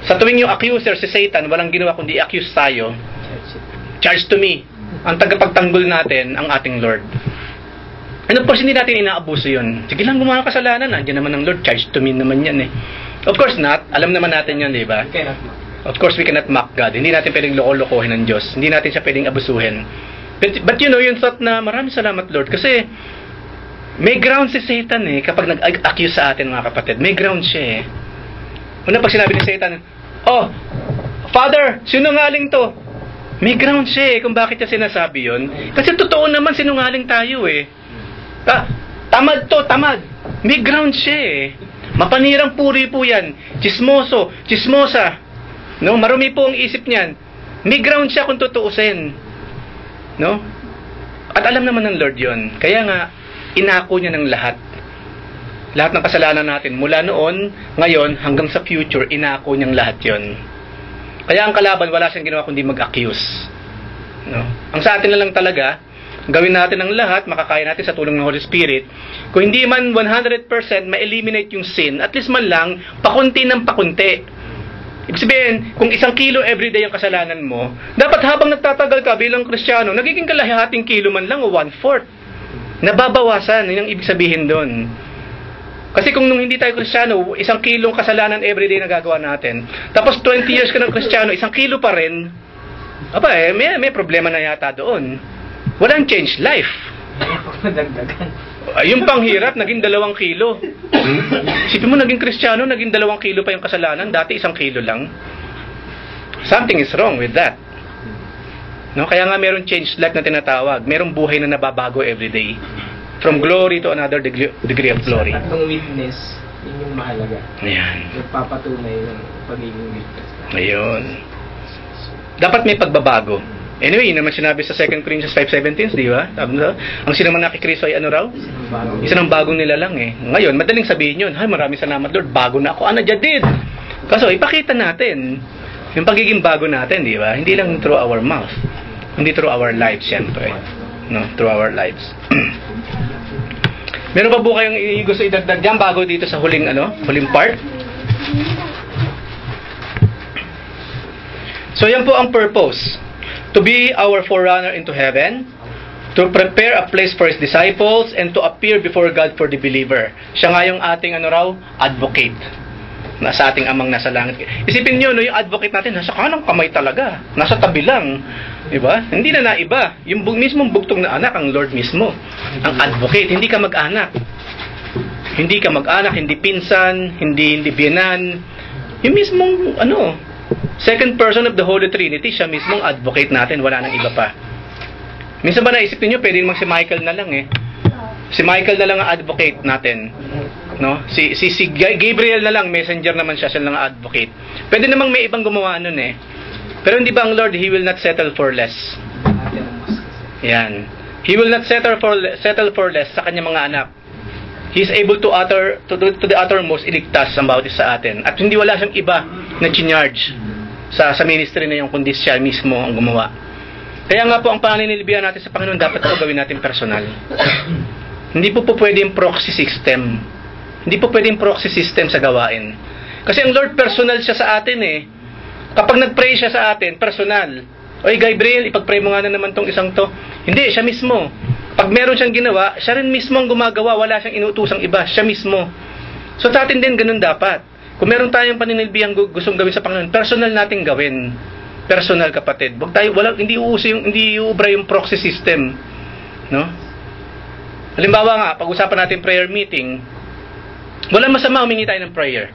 Sa tuwing yung accuser, si Satan, walang ginawa kundi accuse tayo. Charge to me. Ang tagapagtanggol natin, ang ating Lord. And of course, hindi natin inaabuso yun. Sige lang, gumawa ng kasalanan. Andiyan naman ng Lord, charge to me naman yan Of course not. Alam naman natin yun, di ba? Of course, we cannot mock God. Hindi natin pwedeng loko-lokohin ng Diyos. Hindi natin siya pwedeng abusuhin. But yung thought na, maraming salamat, Lord. Kasi, may ground si Satan kapag nag-accuse sa atin, mga kapatid. May ground siya Una pag sinabi ni Satan, oh, Father, sinungaling to. May ground siya kung bakit niya sinasabi yun. Kasi totoo naman, sinungaling tayo tamad to, tamad. May ground siya Mapanirang puri po yan. Chismoso, chismosa. No, marumi po ang isip niyan. May ground siya kung tutuusin. No? At alam naman ng Lord 'yon. Kaya nga inako niya ng lahat. Lahat ng kasalanan natin, mula noon, ngayon, hanggang sa future, inako niyang lahat yon. Kaya ang kalaban, wala siyang ginawa kundi mag-accuse. No? Ang sa atin na lang talaga, gawin natin ang lahat, makakaya natin sa tulong ng Holy Spirit. Kung hindi man 100% ma-eliminate yung sin, at least man lang, pakunti ng pakunti. Ibig sabihin, kung 1 kilo everyday ang kasalanan mo, dapat habang nagtatagal ka bilang Kristiyano, nagiging kalahating kilo man lang o 1/4. Nababawasan, yun ang ibig sabihin doon. Kasi kung nung hindi tayo Kristiyano, 1 kilong kasalanan everyday na gagawa natin, tapos 20 years ka ng Kristiyano, 1 kilo pa rin, may problema na yata doon. Walang change life. Yung panghirap, naging 2 kilo. Isipin mo, naging Kristiyano, naging 2 kilo pa yung kasalanan, dati 1 kilo lang. Something is wrong with that. No? Kaya nga meron change life na tinatawag. Merong buhay na nababago everyday. From glory to another degree of glory. Sa tatlong witness, yun yung mahalaga. Ayan. Nagpapatunay ng pagiging witness. Ayun. Dapat may pagbabago. Anyway, yun naman sinabi sa 2 Corinthians 5:17, di ba? Ang sino man nakikristo ay ano raw? Isa ng bagong nilalang eh. Ngayon, madaling sabihin yun, "Hay, maraming salamat Lord, bago na ako." Ano did? Kaso, ipakita natin yung pagiging bago natin, di ba? Hindi lang through our mouth. Hindi through our lives, siyempre. No, through our lives. Meron pa po kayong gusto idagdag dyan bago dito sa huling part? So yan po ang purpose. To be our forerunner into heaven, to prepare a place for His disciples, and to appear before God for the believer. Siya nga yung ating advocate. Nasa ating amang nasa langit. Isipin nyo, yung advocate natin, nasa kanang kamay talaga. Nasa tabi lang. Diba? Hindi na naiba. Yung mismong bugtong na anak, ang Lord mismo. Ang advocate, hindi ka mag-anak. Hindi ka mag-anak, hindi pinsan, hindi biyanan. Yung mismong, second person of the Holy Trinity, siya mismong advocate natin. Wala nang iba pa. Minsan ba naisip niyo, pwede naman si Michael na lang eh. Si Michael na lang ang advocate natin. No? Si Gabriel na lang, messenger naman siya lang ang advocate. Pwede namang may ibang gumawa nun eh. Pero hindi ba ang Lord, He will not settle for less? Yan. He will not settle for less sa kanyang mga anak. He is able to the uttermost iligtas ang bawat isa sa atin. At hindi wala siyang iba na chinarge sa ministry na yung kundi siya mismo ang gumawa. Kaya nga po ang paninilbihan natin sa Panginoon, dapat ito gawin natin personal. Hindi po pwede yung proxy system. Hindi po pwede yung proxy system sa gawain. Kasi ang Lord personal siya sa atin eh. Kapag nag-pray siya sa atin, personal. Oy Gabriel, ipag-pray mo nga na naman tong isang to. Hindi, siya mismo. Pag meron siyang ginawa, siya rin mismo ang gumagawa. Wala siyang inuutosang iba. Siya mismo. So sa atin din, ganun dapat. Kung meron tayong paninilbihang gustong gawin sa Panginoon, personal nating gawin. Personal, kapatid. Wag tayo, hindi uubra yung proxy system. No? Halimbawa nga, pag-usapan natin prayer meeting, walang masama humingi tayo ng prayer.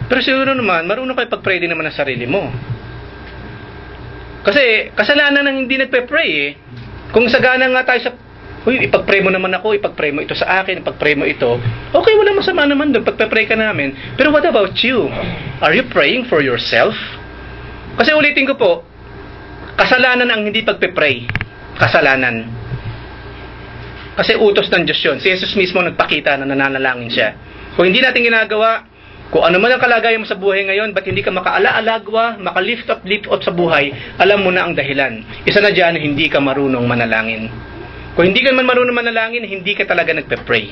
Pero siguro naman, marunong kayo pag-pray din naman ng sarili mo. Kasi, kasalanan ng hindi nagpe-pray eh. Kung sagana nga tayo sa, ipag-pray mo naman ako, ipag-pray mo ito sa akin, ipag-pray mo ito. Okay, walang masama naman doon, pag-pray ka namin. Pero what about you? Are you praying for yourself? Kasi ulitin ko po, kasalanan ang hindi pagpe-pray. Kasalanan. Kasi utos ng Diyos yun. Si Jesus mismo nagpakita na nananalangin siya. Kung hindi natin ginagawa, kung ano man ang kalagayan mo sa buhay ngayon, ba't hindi ka makaala-alagwa, makalift up sa buhay, alam mo na ang dahilan. Isa na dyan, hindi ka marunong manalangin. Kung hindi ka man marunong manalangin, hindi ka talaga nagpe-pray.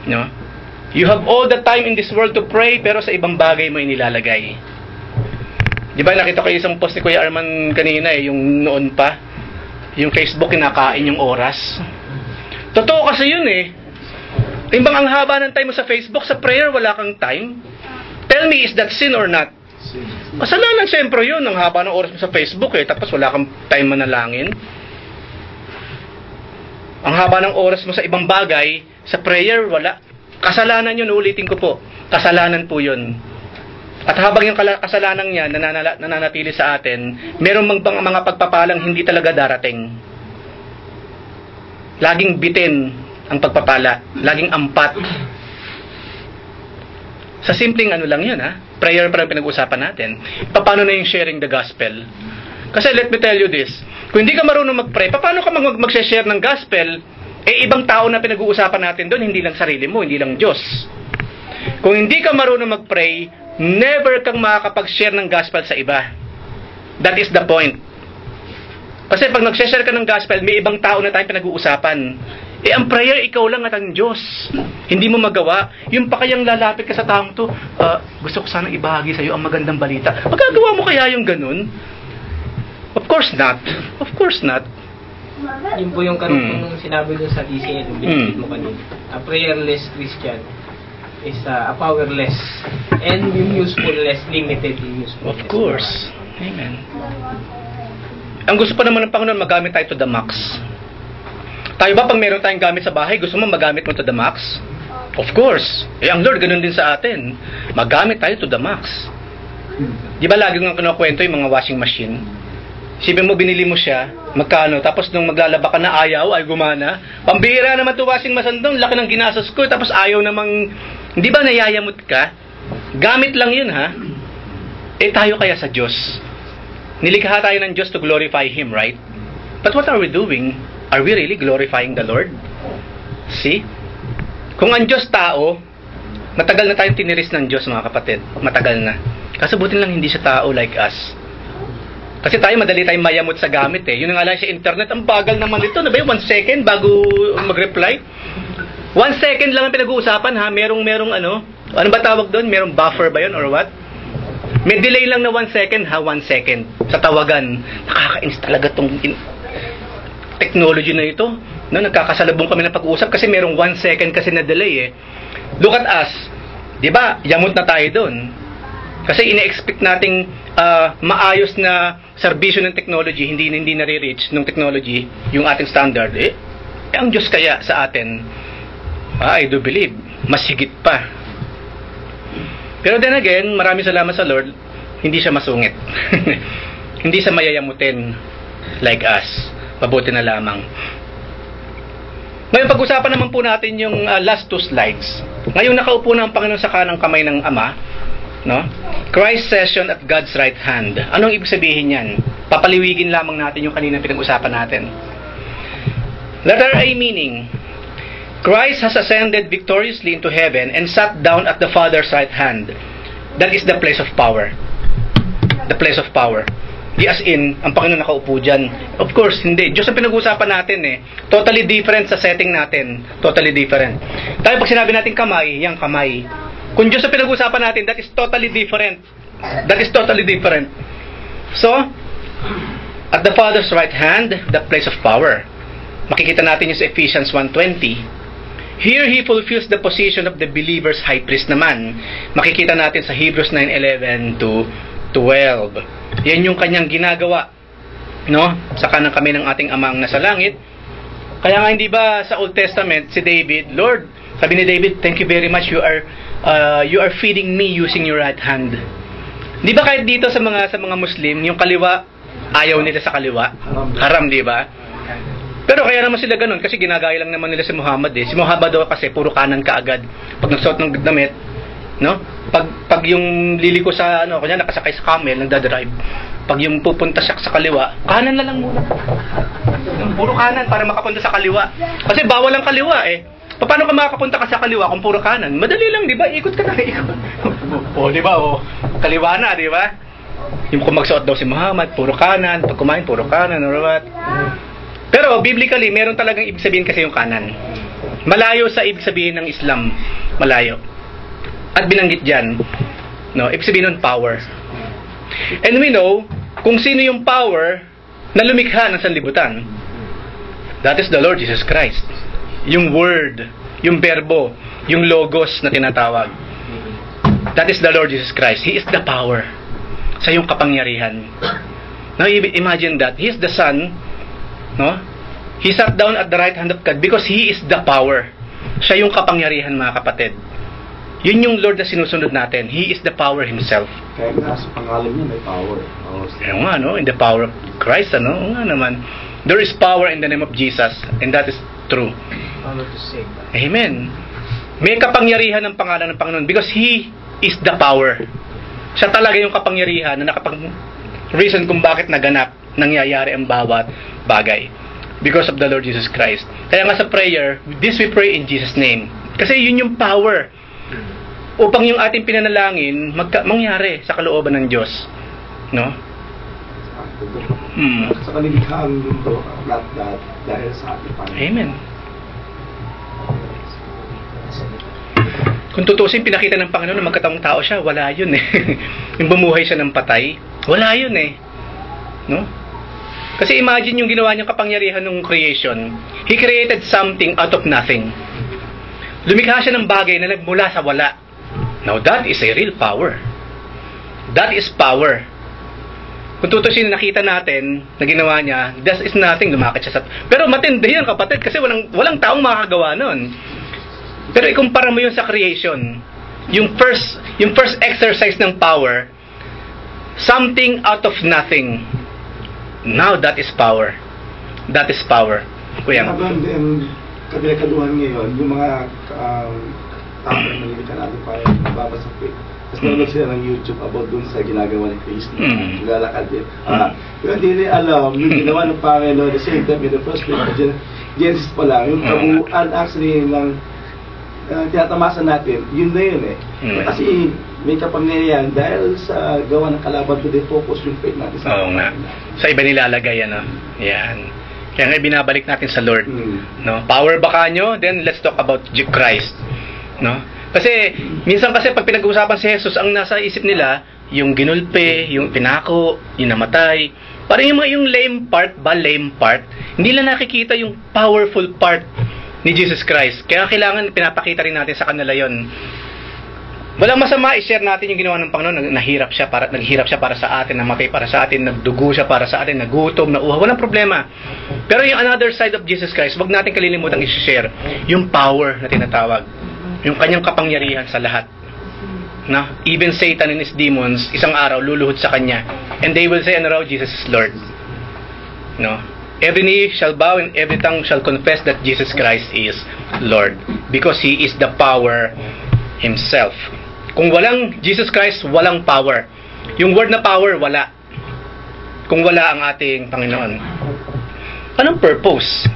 No? You have all the time in this world to pray, pero sa ibang bagay mo inilalagay. Di ba nakita ko isang post ni Kuya Arman kanina yung noon pa, yung Facebook kinakain yung oras. Totoo kasi yun eh. Timbang ang haba ng time mo sa Facebook, sa prayer wala kang time. Tell me, is that sin or not? Kasalanan siyempre yun, ang haba ng oras mo sa Facebook eh, tapos wala kang time manalangin. Ang haba ng oras mo sa ibang bagay, sa prayer wala. Kasalanan yun, ulitin ko po. Kasalanan po yun. At habang yung kasalanan niya nananatili sa atin, meron mga pagpapalang hindi talaga darating. Laging bitin ang pagpapala, laging ampat. Sa simpleng lang yun prayer pa lang pinag-usapan natin. Paano na yung sharing the gospel? Kasi let me tell you this, kung hindi ka marunong mag-pray, paano ka mag-share ng gospel? Eh, ibang tao na pinag-uusapan natin doon, hindi lang sarili mo, hindi lang Diyos. Kung hindi ka marunong mag-pray, never kang makakapag-share ng gospel sa iba. That is the point. Kasi pag nag-share ka ng gospel, may ibang tao na tayong pinag-uusapan. Eh, ang prayer, ikaw lang at ang Diyos. Hindi mo magawa. Yung pa kayang lalapit ka sa taong to, gusto ko sanang ibahagi sa iyo ang magandang balita. Magagawa mo kaya yung ganun? Of course not. Of course not. Yun po yung karugtong sinabi doon sa DCL, yung binigit mo kanina. A prayerless Christian is a powerless, and yung usefulness, limited in usefulness. Of course. Amen. Ang gusto pa naman ng Panginoon, magamit tayo to the max. Tayo ba pag meron tayong gamit sa bahay, gusto mo magamit mo to the max? Of course. Eh, ang Lord, ganun din sa atin. Magamit tayo to the max. Di ba lagi nga kinukwento yung mga washing machine? Sipin mo, binili mo siya, magkano? Tapos nung maglalaba ka na ayaw, ay gumana. Pambihira naman to washing machine doon, laki ng ginastos ko, tapos ayaw namang, hindi ba nayayamot ka? Gamit lang yun, ha? Eh, tayo kaya sa Diyos. Nilikha tayo ng Diyos to glorify Him, right? But what are we doing? Are we really glorifying the Lord? See? Kung ang Diyos tao, matagal na tayong tiniris ng Diyos, mga kapatid. Matagal na. Kaso buti lang hindi siya tao like us. Kasi tayo, madali tayong mayamot sa gamit eh. Yun nga lang sa internet, ang bagal naman ito. Ano ba yun? 1 second bago mag-reply? 1 second lang ang pinag-uusapan ha. Merong ano ba tawag doon? Merong buffer ba yun or what? May delay lang na 1 second ha. 1 second sa tawagan. Nakakainis talaga tong technology na ito. No, nagkakasalubong kami ng pag-uusap kasi merong 1 second kasi na delay eh. Look at us. Diba? Yamot na tayo doon. Kasi ine-expect nating maayos na serbisyo ng technology, hindi nare-reach ng technology yung ating standard. Eh, ang Diyos kaya sa atin, I do believe, mas higit pa. Pero then again, maraming salamat sa Lord, hindi siya masungit. Hindi siya mayayamutin like us. Mabuti na lamang. Ngayon, pag-usapan naman po natin yung last 2 slides. Ngayon, nakaupo na ang Panginoon sa kanang kamay ng Ama. No? Christ session at God's right hand. Anong ibig sabihin yan? Papaliwigin lamang natin yung kanina pinag-usapan natin. Letter A meaning, Christ has ascended victoriously into heaven and sat down at the Father's right hand. That is the place of power. The place of power. Di as in, ang Panginoon nakaupo dyan. Of course, hindi. Diyos ang pinag-usapan natin eh. Totally different sa setting natin. Totally different. Tayo pag sinabi natin kamay, yung kamay. Kung Diyos ang pinag-usapan natin, that is totally different. That is totally different. So, at the Father's right hand, the place of power. Makikita natin yung sa Ephesians 1:20. Here He fulfills the position of the believer's high priest naman. Makikita natin sa Hebrews 9:11 to 12. Yan yung kanyang ginagawa. No? Sa kanang kami ng ating amang nasa langit. Kaya nga hindi ba sa Old Testament, si David, Lord, sabi ni David, thank you very much, you are feeding me using your right hand. Di ba kahit dito sa mga Muslim, yung kaliwa, ayaw nila sa kaliwa? Haram, di ba? Pero kaya naman sila ganun, kasi ginagaya lang naman nila si Muhammad eh. Si Muhammad daw kasi, puro kanan kaagad. Pag nagsuot ng damit, no? Pag yung liliko sa, kanya nakasakay sa camel, nagdadrive. Pag yung pupunta siya sa kaliwa, kanan na lang muna. Puro kanan para makapunta sa kaliwa. Kasi bawal ang kaliwa eh. Paano ka makakapunta ka sa kaliwa kung puro kanan? Madali lang, di ba? Ikot ka na, ikot. Di ba? Kaliwa na, di ba? Yung kung magsuot daw si Muhammad, puro kanan. Pag kumain, puro kanan, or what? Pero, biblically, meron talagang ibig sabihin kasi yung kanan. Malayo sa ibig sabihin ng Islam. Malayo. At binanggit dyan, no? Ibig sabihin nun, power. And we know, kung sino yung power na lumikha ng sanlibutan. That is the Lord Jesus Christ. Yung word, yung verbo, yung logos na tinatawag. That is the Lord Jesus Christ. He is the power. Sa yung kapangyarihan. Now, imagine that. He is the Son. No? He sat down at the right hand of God because He is the power. Siya yung kapangyarihan, mga kapatid. Yun yung Lord na sinusunod natin. He is the power Himself. Kaya nga sa pangalan niya may power. Yung nga, no? In the power of Christ, ano? O nga naman. There is power in the name of Jesus, and that is true. Amen. May kapangyarihan ng pangalan ng Panginoon because He is the power. Siya talaga yung kapangyarihan na reason kung bakit naganap, nangyayari ang bawat bagay. Because of the Lord Jesus Christ. Kaya nga sa prayer, this we pray in Jesus' name. Kasi yun yung power upang yung ating pinanalangin mangyari sa kalooban ng Diyos. No? Sa kalilikhaang mundo, lahat dahil sa ating Panginoon. Amen. Kung tutusin, pinakita ng Panginoon na magkataong tao siya, wala yun eh. Yung bumuhay siya ng patay, wala yun eh. No? Kasi imagine yung ginawa niyang kapangyarihan ng creation. He created something out of nothing. Lumikha siya ng bagay na nagmula sa wala. Now that is a real power. That is power. Kung tutusin, nakita natin na ginawa niya, that is nothing, lumakit siya sa... Pero matindi yan, kapatid, kasi walang taong makakagawa nun. Pero ikumpara mo yun sa creation. Yung first exercise ng power, something out of nothing. Now that is power. That is power. Kuya. Habang kabilang-kaduhan ngayon, yung mga tao na malilikan natin para babasa ko. Tapos nanonood sila ng YouTube about dun sa ginagawa ng Christ. Lalakad din. Pero hindi rin alam, yung ginawa ng Panginoon, the same time, in the first place, Genesis pa lang, yung kabuuan actually ng tinatamasa natin, yun na yun eh. Kasi may kapangyarihan dahil sa gawa ng kalaban to focus yung faith natin sa sa iba nilalagay ano. Yan. Kaya nga binabalik natin sa Lord. No? Power baka nyo, then let's talk about Christ. No? Kasi minsan kasi pag pinag-uusapan si Jesus, ang nasa isip nila yung ginulpe, yung pinako, yung namatay. Parang yung lame part, hindi lang nakikita yung powerful part ni Jesus Christ. Kaya kailangan pinapakita rin natin sa kanila yon. Walang masama i-share natin yung ginawa ng Panginoon. Naghirap siya para sa atin, namatay para sa atin, nagdugo siya para sa atin, nagutom, nauhaw. Walang problema. Pero yung another side of Jesus Christ, wag natin kalilimutan i-share yung power na tinatawag. Yung kanyang kapangyarihan sa lahat. Na even Satan and his demons, isang araw luluhod sa kanya. And they will say, ano raw, Jesus is Lord. No? Every knee shall bow and every tongue shall confess that Jesus Christ is Lord. Because He is the power Himself. Kung walang Jesus Christ, walang power. Yung word na power, wala. Kung wala ang ating Panginoon. Anong purpose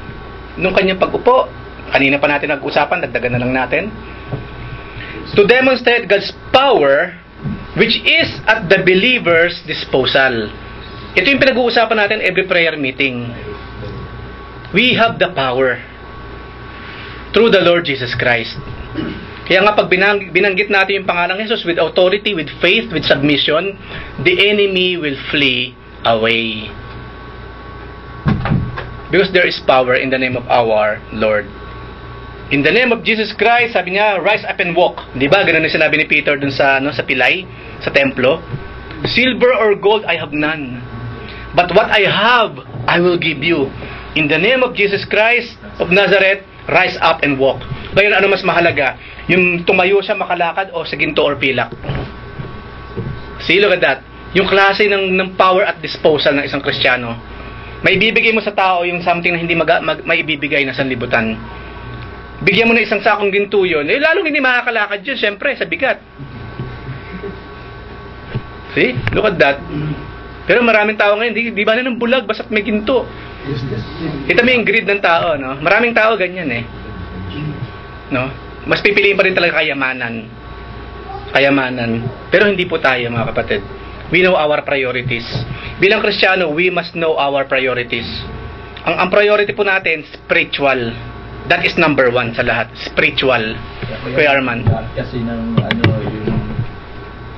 nung kanyang pag-upo? Kanina pa natin nag-usapan, dagdagan na lang natin. To demonstrate God's power, which is at the believer's disposal. Ito yung pinag-uusapan natin every prayer meeting. We have the power through the Lord Jesus Christ. Kaya nga pag binanggit natin yung pangalang Jesus with authority, with faith, with submission, the enemy will flee away. Because there is power in the name of our Lord. In the name of Jesus Christ, sabi niya, rise up and walk. Di ba? Ganun yung sinabi ni Peter dun sa pilay, sa templo. Silver or gold, I have none. But what I have, I will give you. In the name of Jesus Christ of Nazareth, rise up and walk. Ngayon, ano mas mahalaga? Yung tumayo siya makalakad o sa ginto or pilak? See, look at that. Yung klase ng power at disposal ng isang Kristiyano. May ibibigay mo sa tao yung something na hindi may ibibigay na sanlibutan. Bigyan mo na isang sakong ginto yun, lalong hindi makakalakad yun, syempre, sa bigat. See? Look at that. Pero maraming tao ngayon, di ba na ng bulag, basta't may ginto. Kita mo yung greed ng tao, no? Maraming tao ganyan eh. No? Mas pipiliin pa rin talaga kayamanan. Pero hindi po tayo, mga kapatid. We know our priorities. Bilang Kristiyano, we must know our priorities. Ang priority po natin, spiritual. That is number one sa lahat. Spiritual. Kuya Arman. Kasi yung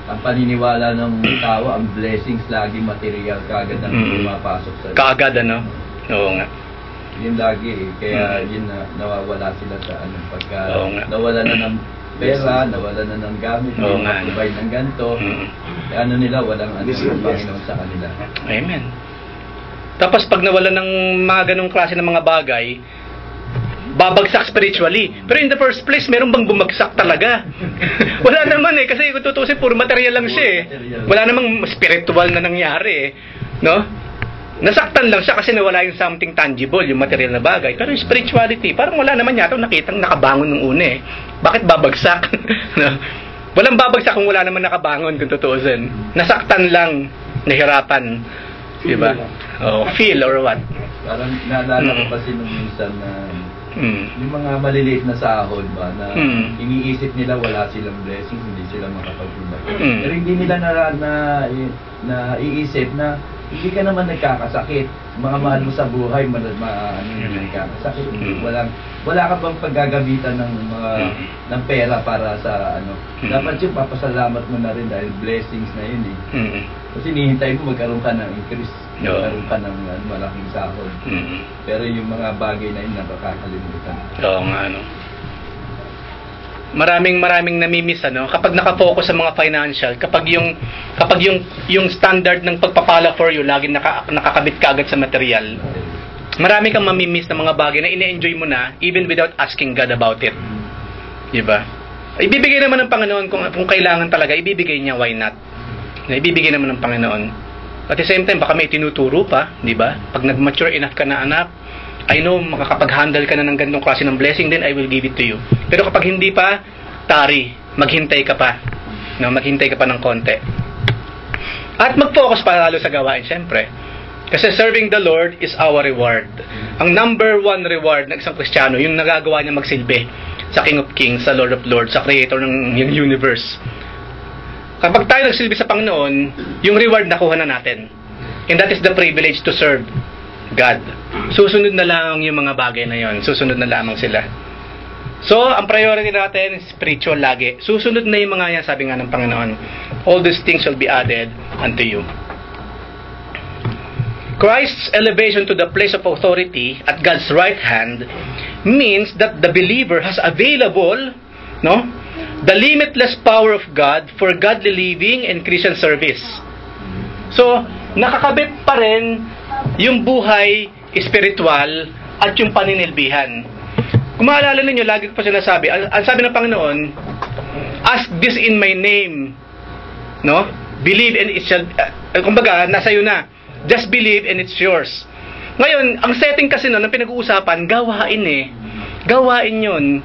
ang paniniwala ng tao, ang blessings lagi material, kaagad ang pumapasok sa kaagad, ano? Oo nga. Yun lagi eh. Kaya yun nawawala sila sa pagka nawala na ng pera, nawala na ng gamit, provide ng ganito. Nila, walang ng Panginoon sa kanila. Amen. Tapos pag nawala ng mga ganong klase ng mga bagay, babagsak spiritually. Pero in the first place, meron bang bumagsak talaga? Wala naman eh. Kasi kung tutusin, puro material lang siya eh. Wala namang spiritual na nangyari eh. No? Nasaktan lang siya kasi nawala yung something tangible, yung material na bagay. Pero yung spirituality, parang wala naman yata nakitang nakabangon ng una eh. Bakit babagsak? No? Walang babagsak kung wala naman nakabangon kung tutusin. Nasaktan lang, nahirapan. Diba? Oh, feel or what? Parang naalala ko kasi nung minsan na yung mga maliliit na sahod ba na iniisip nila wala silang blessing, hindi sila makapagpunta. Pero hindi nila iisip na hindi ka naman nagkakasakit. Mga mahal mo sa buhay, nagkakasakit. Wala ka bang paggagamitan ng pera para sa ano. Dapat yung papasalamat mo na rin dahil blessings na yun eh. Kasi hinihintay mo magkaroon ka ng increase, magkaroon ka ng malaking sahod. Pero yung mga bagay na yun nakakalimutan. Oo nga, ano. Maraming namimiss kapag naka-focus sa mga financial, kapag yung standard ng pagpapala for you laging nakakabit ka agad sa material. Marami kang mamimiss na mga bagay na ine-enjoy mo na even without asking God about it. 'Di ba? Ibibigay naman ng Panginoon kung kailangan talaga, ibibigay niya, why not? Na ibibigay naman ng Panginoon. At the same time baka may tinuturo pa, 'di ba? Pag nag-mature enough ka na anak, I know, makakapag-handle ka na ng ganitong klase ng blessing, then I will give it to you. Pero kapag hindi pa, tari, maghintay ka pa. No, maghintay ka pa ng konti. At mag-focus pa lalo sa gawain, syempre. Kasi serving the Lord is our reward. Ang number one reward ng isang Kristiyano, yung nagagawa niya magsilbi sa King of Kings, sa Lord of Lords, sa Creator ng universe. Kapag tayo nagsilbi sa Panginoon, yung reward nakuha na natin. And that is the privilege to serve God. Susunod na lang yung mga bagay na yon. Susunod na lamang sila. So, ang priority natin is spiritual lagi. Susunod na yung mga yan, sabi nga ng Panginoon. All these things shall be added unto you. Christ's elevation to the place of authority at God's right hand means that the believer has available, the limitless power of God for godly living and Christian service. So, nakakabit pa rin yung buhay spiritual at yung paninilbihan. Kung maalala ninyo, lagi ko pa sinasabi, ang sabi ng Panginoon, ask this in my name. Believe and it shall, kumbaga, nasa iyo na. Just believe and it's yours. Ngayon, ang setting kasi nun, ang pinag-uusapan, gawain Gawain yun.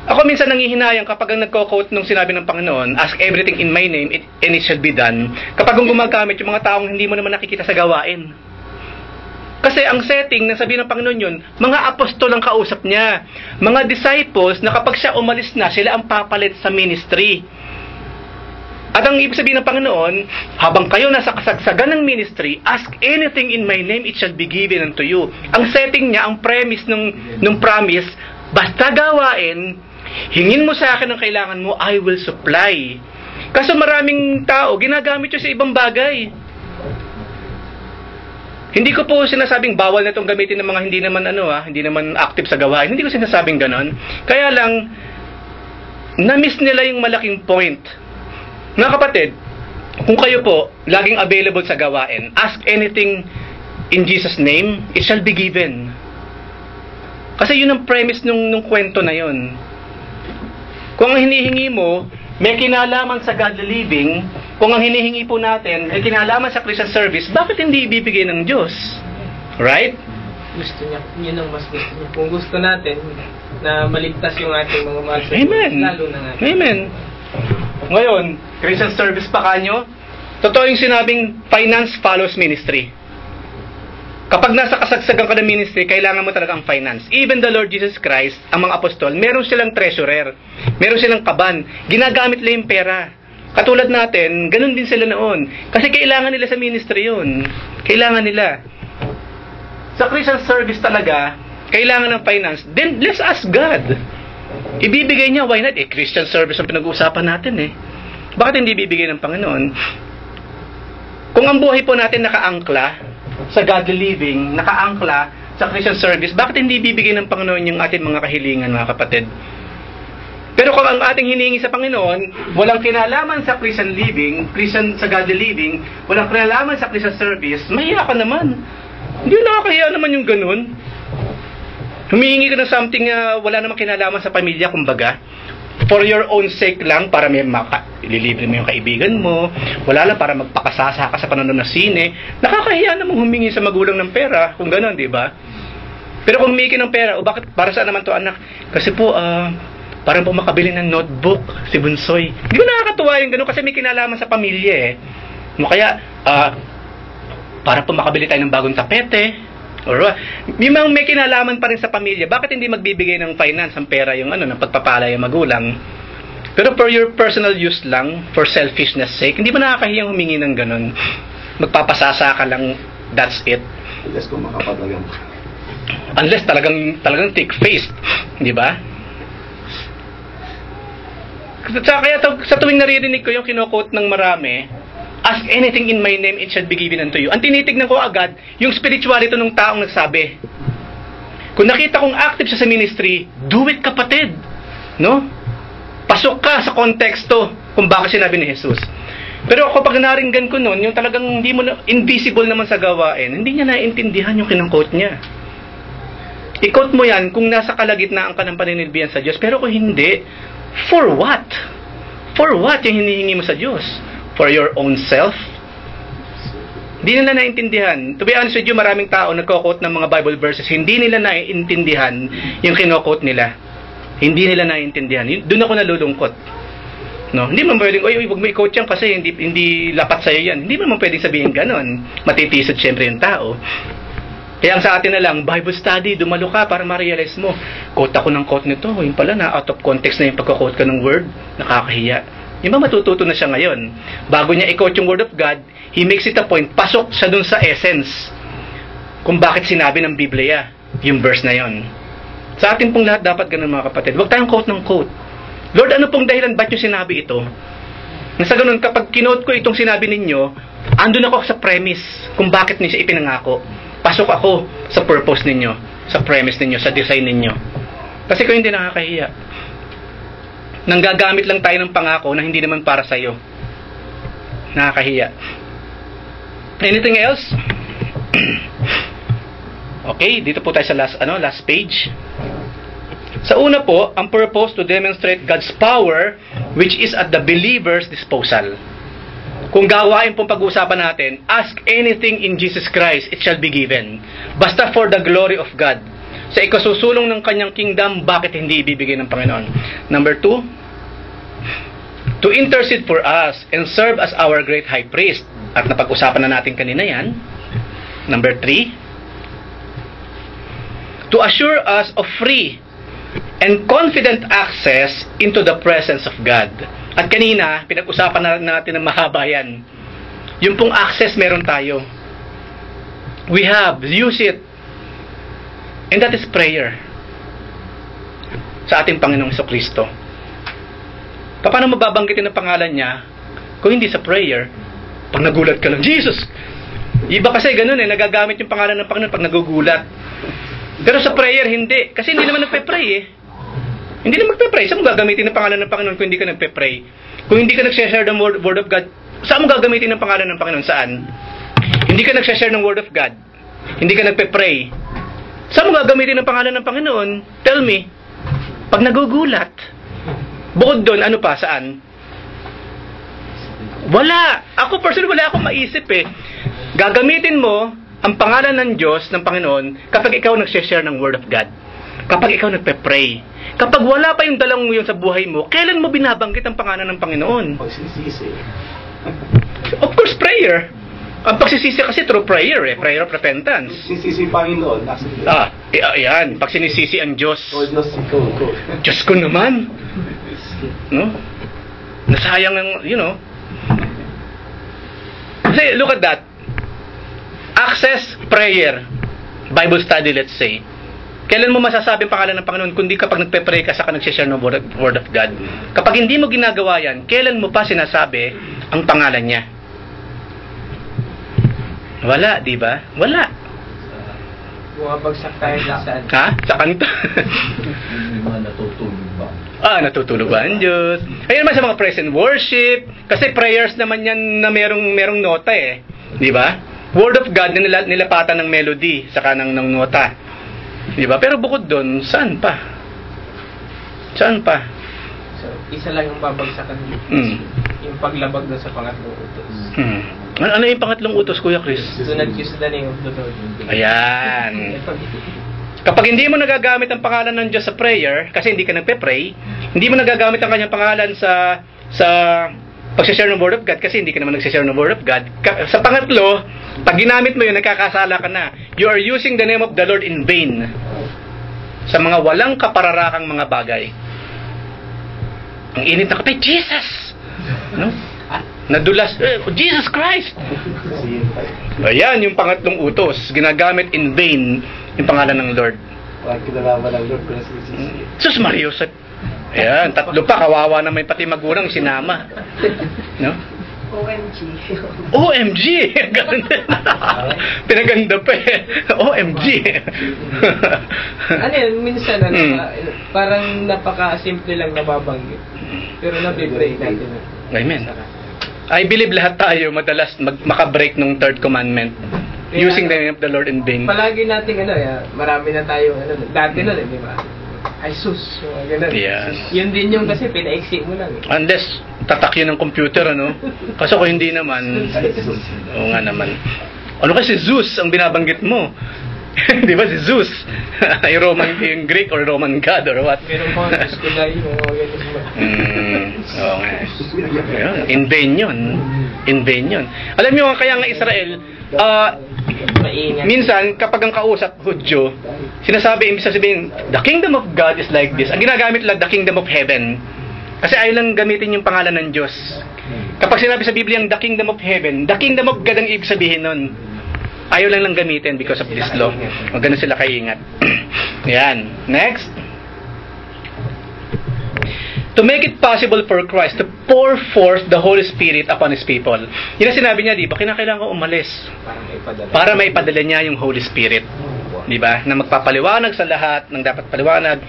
Ako minsan nangihinayang kapag ang nagko-quote nung sinabi ng Panginoon, ask everything in my name and it shall be done. Kapag ang gumagamit yung mga taong hindi mo naman nakikita sa gawain. Kasi ang setting na sabi ng Panginoon yun, mga apostol ang kausap niya. Mga disciples na kapag siya umalis na, sila ang papalit sa ministry. At ang ibig sabihin ng Panginoon, habang kayo nasa kasagsagan ng ministry, ask anything in my name, it shall be given unto you. Ang setting niya, ang premise nung promise, basta gawain, hingin mo sa akin ang kailangan mo, I will supply. Kaso maraming tao, ginagamit yun sa ibang bagay. Hindi ko po sinasabing bawal na itong gamitin ng mga hindi naman active sa gawain. Hindi ko sinasabing ganon. Kaya lang, na-miss nila yung malaking point. Mga kapatid, kung kayo po, laging available sa gawain, ask anything in Jesus' name, it shall be given. Kasi yun ang premise nung kwento na yun. Kung ang hinihingi mo, may kinalaman sa godly living, kung ang hinihingi po natin, may kinalaman sa Christian service, bakit hindi ibibigay ng Diyos? Right? Gusto niya, yun ang mas gusto niya. Kung gusto natin na maligtas yung ating mga mahal sa Amen. lalo na natin. Amen. Ngayon, Christian service pa kanyo, totoo yung sinabing finance follows ministry. Kapag nasa kasagsagan ka ng ministry, kailangan mo talaga ang finance. Even the Lord Jesus Christ, ang mga apostol, meron silang treasurer, meron silang kaban, ginagamit nila yung pera. Katulad natin, ganun din sila noon. Kasi kailangan nila sa ministry yun. Kailangan nila. Sa Christian service talaga, kailangan ng finance. Then, let's ask God. Ibibigay niya, why not? Christian service ang pinag-uusapan natin Bakit hindi bibigay ng Panginoon? Kung ang buhay po natin nakaangkla sa godly living, nakaangkla sa Christian service, bakit hindi bibigay ng Panginoon yung ating mga kahilingan, mga kapatid? Pero kung ang ating hinihingi sa Panginoon, walang kinalaman sa Christian living, sa godly living, walang kinalaman sa Christian service, mahiya ka naman. Hindi nakakahiya naman yung ganun. Humihingi ka ng something wala namang kinalaman sa pamilya, kumbaga. For your own sake lang, para may ililibre mo yung kaibigan mo, wala lang para magpakasasa ka sa panonood ng sine, nakakahiya namang humingi sa magulang ng pera, kung gano'n, di ba? Pero kung humingi ng pera, bakit, para saan naman to anak? Kasi po, parang po makabili ng notebook, si Bunsoy. Hindi ko nakakatuwa yung gano'n kasi may kinalaman sa pamilya Kaya, para po makabili tayo ng bagong tapete. Or may kinalaman pa rin sa pamilya. Bakit hindi magbibigay ng finance, ng pera, yung ng pagpapala yung magulang? Pero for your personal use lang, for selfishness sake, hindi ba nakakahiyang humingi ng ganun? Magpapasasa ka lang, that's it. Unless kung makapadagang. Unless talagang thick-faced, di ba? Kaya sa tuwing naririnig ko yung kino-quote ng marami, ask anything in my name, it shall be given unto you. Ang tinitignan ko agad, yung spirituality nung taong nagsabi. Kung nakita kong active siya sa ministry, do it, kapatid. No? Pasok ka sa konteksto kung bakit sinabi ni Jesus. Pero kapag naringgan ko nun, yung talagang hindi mo invisible naman sa gawain, hindi niya naiintindihan yung kinang-quote niya. I-quote mo yan kung nasa kalagitnaan ka ng paninilbihan sa Diyos. Pero kung hindi, for what? For what yung hinihingi mo sa Diyos? For your own self? Hindi nila naiintindihan. To be honest with you, maraming tao nagko-quote ng mga Bible verses, hindi nila naiintindihan yung kino-quote nila. Hindi nila naiintindihan. Doon ako nalulungkot. No? Hindi man pwedeng, oy, wag mo i-quote yan kasi hindi lapat sa'yo yan. Hindi man pwedeng sabihin ganon. Matitisod syempre yung tao. Kaya ang sa atin na lang, Bible study, dumalo ka para ma-realize mo. Quote ako ng quote nito, yung pala na out of context na yung pagka-quote ka ng word, nakakahiya. Yung ba matututo na siya ngayon? Bago niya i-quote yung Word of God, he makes it a point, pasok siya dun sa essence kung bakit sinabi ng Biblia yung verse na yon. Sa atin pong lahat dapat ganun, mga kapatid. Huwag tayong quote ng quote. Lord, ano pong dahilan ba't yung sinabi ito? Nasa ganun, kapag kinote ko itong sinabi ninyo, andun ako sa premise kung bakit niyo siya ipinangako. Pasok ako sa purpose ninyo, sa premise ninyo, sa design ninyo. Kasi kung hindi, nakakahiya. Nanggagamit lang tayo ng pangako na hindi naman para sa iyo. Nakakahiya. Anything else? Okay, dito po tayo sa last page. Sa una po, ang purpose to demonstrate God's power which is at the believer's disposal. Kung gawain pong pag-uusapan natin, ask anything in Jesus Christ, it shall be given. Basta for the glory of God. Sa ikasusulong ng kanyang kingdom, bakit hindi ibibigay ng Panginoon? Number 2, to intercede for us and serve as our great high priest. At napag-usapan na natin kanina yan. Number 3, to assure us of free and confident access into the presence of God. At kanina, pinag-usapan na natin ng mahaba yan. Yung pong access meron tayo. We have, use it. And that is prayer. Sa ating Panginoong Jesucristo. Paano mababanggitin ang pangalan niya kung hindi sa prayer? Pag nagulat ka lang, Jesus! Iba kasi ganun nagagamit yung pangalan ng Panginoon pag nagugulat. Pero sa prayer, hindi. Kasi hindi naman nagpe-pray Hindi naman nagpe-pray. Saan mo gagamitin ang pangalan ng Panginoon kung hindi ka nagpe-pray? Kung hindi ka nag-share ng word of God, saan mo gagamitin ang pangalan ng Panginoon? Saan? Hindi ka nag-share ng word of God. Hindi ka nagpe-pray. Saan mo gagamitin ang pangalan ng Panginoon? Tell me. Pag nagugulat. Bukod doon, ano pa? Saan? Wala. Ako personally, wala akong maisip Gagamitin mo ang pangalan ng Diyos, ng Panginoon, kapag ikaw nag-share ng Word of God. Kapag ikaw nagpe-pray. Kapag wala pa yung dalang mo yun sa buhay mo, kailan mo binabanggit ang pangalan ng Panginoon? Pagsisisi. Of course, prayer. Ang pagsisisi kasi through prayer prayer of repentance. Sisisi Panginoon. Ayan. Pag sinisisi ang Diyos. Diyos ko. Diyos ko naman. No? Nasayang ng, Kasi, look at that. Access, prayer. Bible study, let's say. Kailan mo masasabi ang pangalan ng Panginoon kundi kapag nagpe-pray ka sa nag-share ng Word of God? Kapag hindi mo ginagawa yan, kailan mo pa sinasabi ang pangalan niya? Wala, di ba? Wala. Bumabagsak tayo sa saan? Ha? Sa kanto? Natutulog ba? Natutulog ba ang Diyos? Ayun naman sa mga praise and worship. Kasi prayers naman yan na merong nota Di ba? Word of God na nilapatan ng melody saka ng nota. Di ba? Pero bukod doon, saan pa? Saan pa? So, isa lang yung babagsakan dito. Yung paglabag doon sa pangatlong utos. Ano yung pangatlong utos, Kuya Chris? Do not use the name of the Lord. Ayan. Kapag hindi mo nagagamit ang pangalan ng Diyos sa prayer, kasi hindi ka nagpe-pray, hindi mo nagagamit ang kanyang pangalan sa pag-share ng Word of God kasi hindi ka naman nag-share ng Word of God. Sa pangatlo, pag ginamit mo yun, nagkakasala ka na. You are using the name of the Lord in vain sa mga walang kapararakang mga bagay. Ang init na katay, Jesus! No? Nadulas, Jesus Christ! Ayan, yung pangatlong utos. Ginagamit in vain yung pangalan ng Lord. Kinalaman ng Lord, pero Sus Mario, ayan, tatlo pa, kawawa naman pati magulang sinama. No? OMG. OMG! Pinaganda pa eh. OMG! Ano yun, minsan, parang napaka-simple lang nababanggit. Pero nabibreak natin. Amen. I believe lahat tayo madalas makabreak ng third commandment. Using the name of the Lord in vain. Palagi natin, marami na tayo, dati na, di ba? Ay sus, gano'n. Yes. Yun din yung kasi pinaiksi mo lang. Unless, tatak yun ng computer, ano? Kasi kung hindi naman, oo nga naman. Ano kasi Zeus ang binabanggit mo? Di ba si Zeus? Yung Greek or Roman God or what? Meron pa nga Zeus kulay, oo nga. In vain yun. In vain yun. Alam nyo, kaya nga Israel, minsan, kapag ang kausap, Hudyo, sinasabi, ibig sabihin, the kingdom of God is like this. Ang ginagamit lang, the kingdom of heaven. Kasi ayaw lang gamitin yung pangalan ng Diyos. Kapag sinabi sa Biblia, the kingdom of heaven, the kingdom of God ang ibig sabihin nun. Ayaw lang gamitin because of this law. O ganun sila kaingat. Yan. Next. To make it possible for Christ to pour forth the Holy Spirit upon His people. Yun ang sinabi niya, di ba? Kinakailangan ko umalis para maipadala niya yung Holy Spirit. Di ba? Na magpapaliwanag sa lahat ng dapat paliwanag.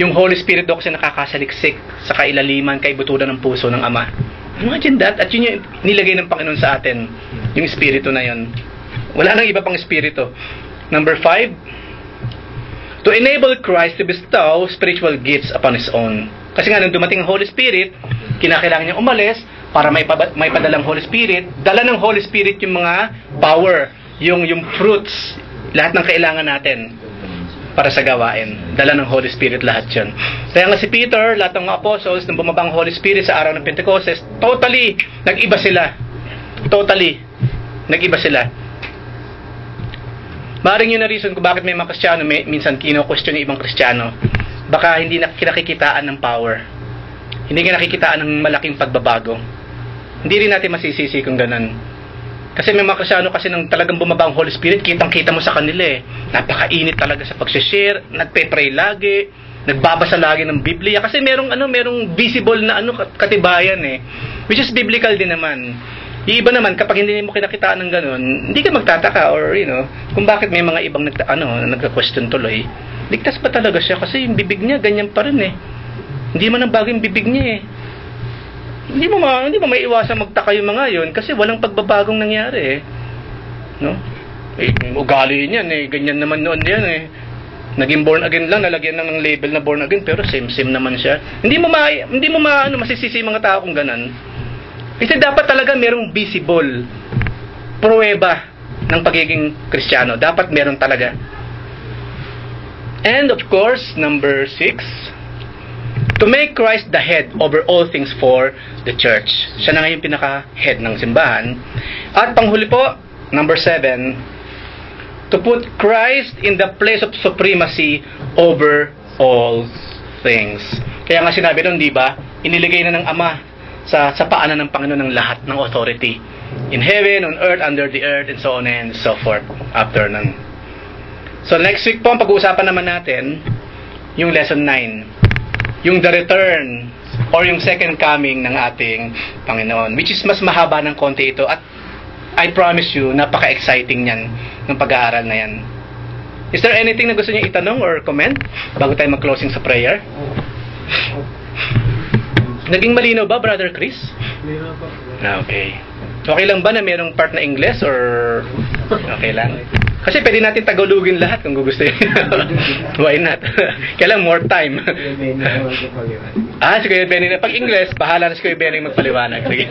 Yung Holy Spirit daw kasi nakakasaliksik sa kailaliman, kaibuturan ng puso ng Ama. Imagine that. At yun yung nilagay ng Panginoon sa atin. Yung Espiritu na yun. Wala nang iba pang Espiritu. Number 5. To enable Christ to bestow spiritual gifts upon His own. Kasi nga, nung dumating ang Holy Spirit, kinakailangan niya umalis para may padalang Holy Spirit. Dala ng Holy Spirit yung mga power, yung fruits, lahat ng kailangan natin para sa gawain. Dala ng Holy Spirit lahat yun. Kaya nga si Peter, lahat ng mga apostles, nung bumabang Holy Spirit sa araw ng Pentecostes, totally, nag-iba sila. Totally, nag-iba sila. Maring yun na reason kung bakit may mga Kristiyano, minsan kino-question yung ibang Kristiyano. Baka hindi na kinakikitaan ng power. Hindi kinakikitaan ng malaking pagbabago. Hindi rin natin masisisi kung ganun. Kasi may mga Kristiyano kasi nang talagang bumaba ang Holy Spirit, kitang-kita mo sa kanila eh. Napakainit talaga sa pag-share, nagpe-pray lagi, nagbabasa lagi ng Biblia. Kasi merong visible na katibayan eh. Which is biblical din naman. Yung iba naman, kapag hindi mo kinakitaan ng ganun, hindi ka magtataka or, kung bakit may mga ibang nagka-question tuloy. Ligtas pa talaga siya kasi yung bibig niya, ganyan pa rin eh. Hindi man ang bagay yung bibig niya eh. Hindi mo maiiwasan magtaka yung mga yun kasi walang pagbabagong nangyari eh. No? Ugali niyan eh, ganyan naman noon yan eh. Naging born again lang, nalagyan lang ng label na born again, pero same naman siya. Hindi mo masisisi yung mga tao kung ganun. Kasi dapat talaga merong visible pruweba ng pagiging Kristiyano. Dapat meron talaga. And of course, number 6, to make Christ the head over all things for the church. Siya na nga yung pinaka-head ng simbahan. At panghuli po, number 7, to put Christ in the place of supremacy over all things. Kaya nga sinabi nun, di ba? Iniligay na ng Ama sa paanan ng Panginoon ng lahat ng authority. In heaven, on earth, under the earth, and so on and so forth. After nun. So next week po, ang pag-uusapan naman natin, yung lesson 9. Yung the return, or yung second coming ng ating Panginoon. Which is mas mahaba ng konti ito. At I promise you, napaka-exciting yan ng pag-aaral na yan. Is there anything na gusto niyo itanong or comment bago tayo mag-closing sa prayer? Naging malinaw ba, Brother Chris? Malinaw po. Okay. Okay lang ba na mayroong part na English or okay lang? Kasi pwede natin tagalogin lahat kung gusto niyo. Why not? Kailang more time. Si Kuya Benny na. Pag English, bahala na si Kuya Benny magpaliwanag. Sige.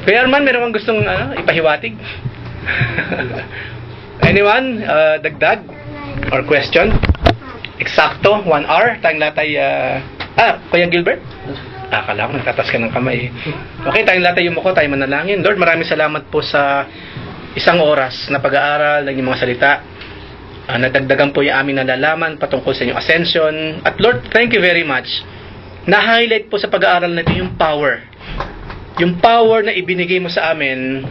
Kuya Arman, meron kang gustong ipahiwatig? Anyone? Dagdag? Or question? Eksakto? 1 hour? Tayong lahat ay... Kuya Gilbert? Akala ko nagtatas ka ng kamay. Okay, tayong latayo mo ko, tayo manalangin. Lord, maraming salamat po sa isang oras na pag-aaral ng inyong mga salita. Nadagdagan po yung aming nalalaman patungkol sa inyong ascension. At Lord, thank you very much. Na-highlight po sa pag-aaral natin yung power. Yung power na ibinigay mo sa amin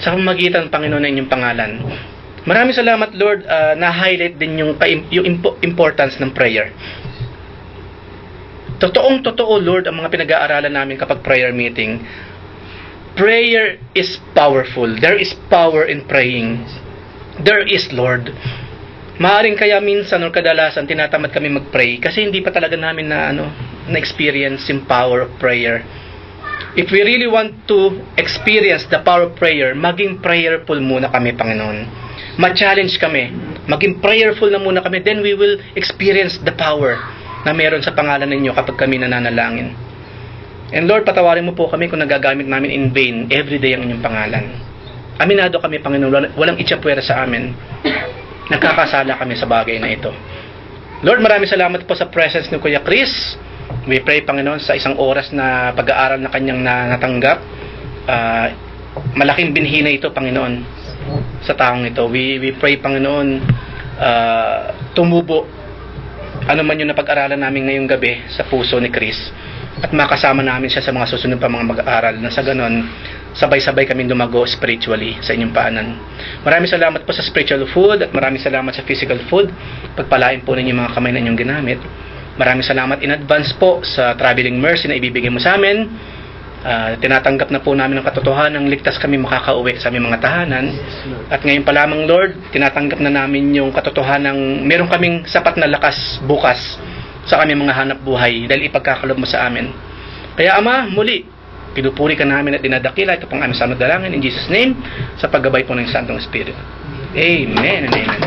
sa pamamagitan ng Panginoon na inyong pangalan. Maraming salamat, Lord. Na-highlight din yung importance ng prayer. Totoong-totoo, Lord, ang mga pinag-aaralan namin kapag prayer meeting. Prayer is powerful. There is power in praying. There is, Lord. Maaring kaya minsan o kadalasan tinatamad kami mag-pray kasi hindi pa talaga namin na-experience yung power of prayer. If we really want to experience the power of prayer, maging prayerful muna kami, Panginoon. Ma-challenge kami. Maging prayerful na muna kami, then we will experience the power na meron sa pangalan ninyo kapag kami nananalangin. And Lord, patawarin mo po kami kung nagagamit namin in vain everyday ang inyong pangalan. Aminado kami, Panginoon, walang itsapuwera sa amin. Nagkakasala kami sa bagay na ito. Lord, maraming salamat po sa presence ni Kuya Chris. We pray, Panginoon, sa isang oras na pag-aaral na kanyang natanggap. Malaking binhi na ito, Panginoon, sa taong ito. We pray, Panginoon, tumubo ano man yung napag-aralan namin ngayong gabi sa puso ni Chris. At makasama namin siya sa mga susunod pa mga mag-aaral na sa ganon, sabay-sabay kami lumago spiritually sa inyong paanan. Maraming salamat po sa spiritual food at maraming salamat sa physical food. Pagpalain po ninyo mga kamay na inyong ginamit. Maraming salamat in advance po sa traveling mercy na ibibigay mo sa amin. Tinatanggap na po namin ang katotohanan ng ligtas kami makakauwi sa aming mga tahanan. At ngayon pa lamang, Lord, tinatanggap na namin yung katotohanan ng meron kaming sapat na lakas bukas sa aming mga hanap buhay dahil ipagkakalob mo sa amin. Kaya Ama, muli, pinupuri ka namin at dinadakila. Ito pang aming sanod dalangin in Jesus' name sa paggabay po ng Santong Espiritu. Amen and amen.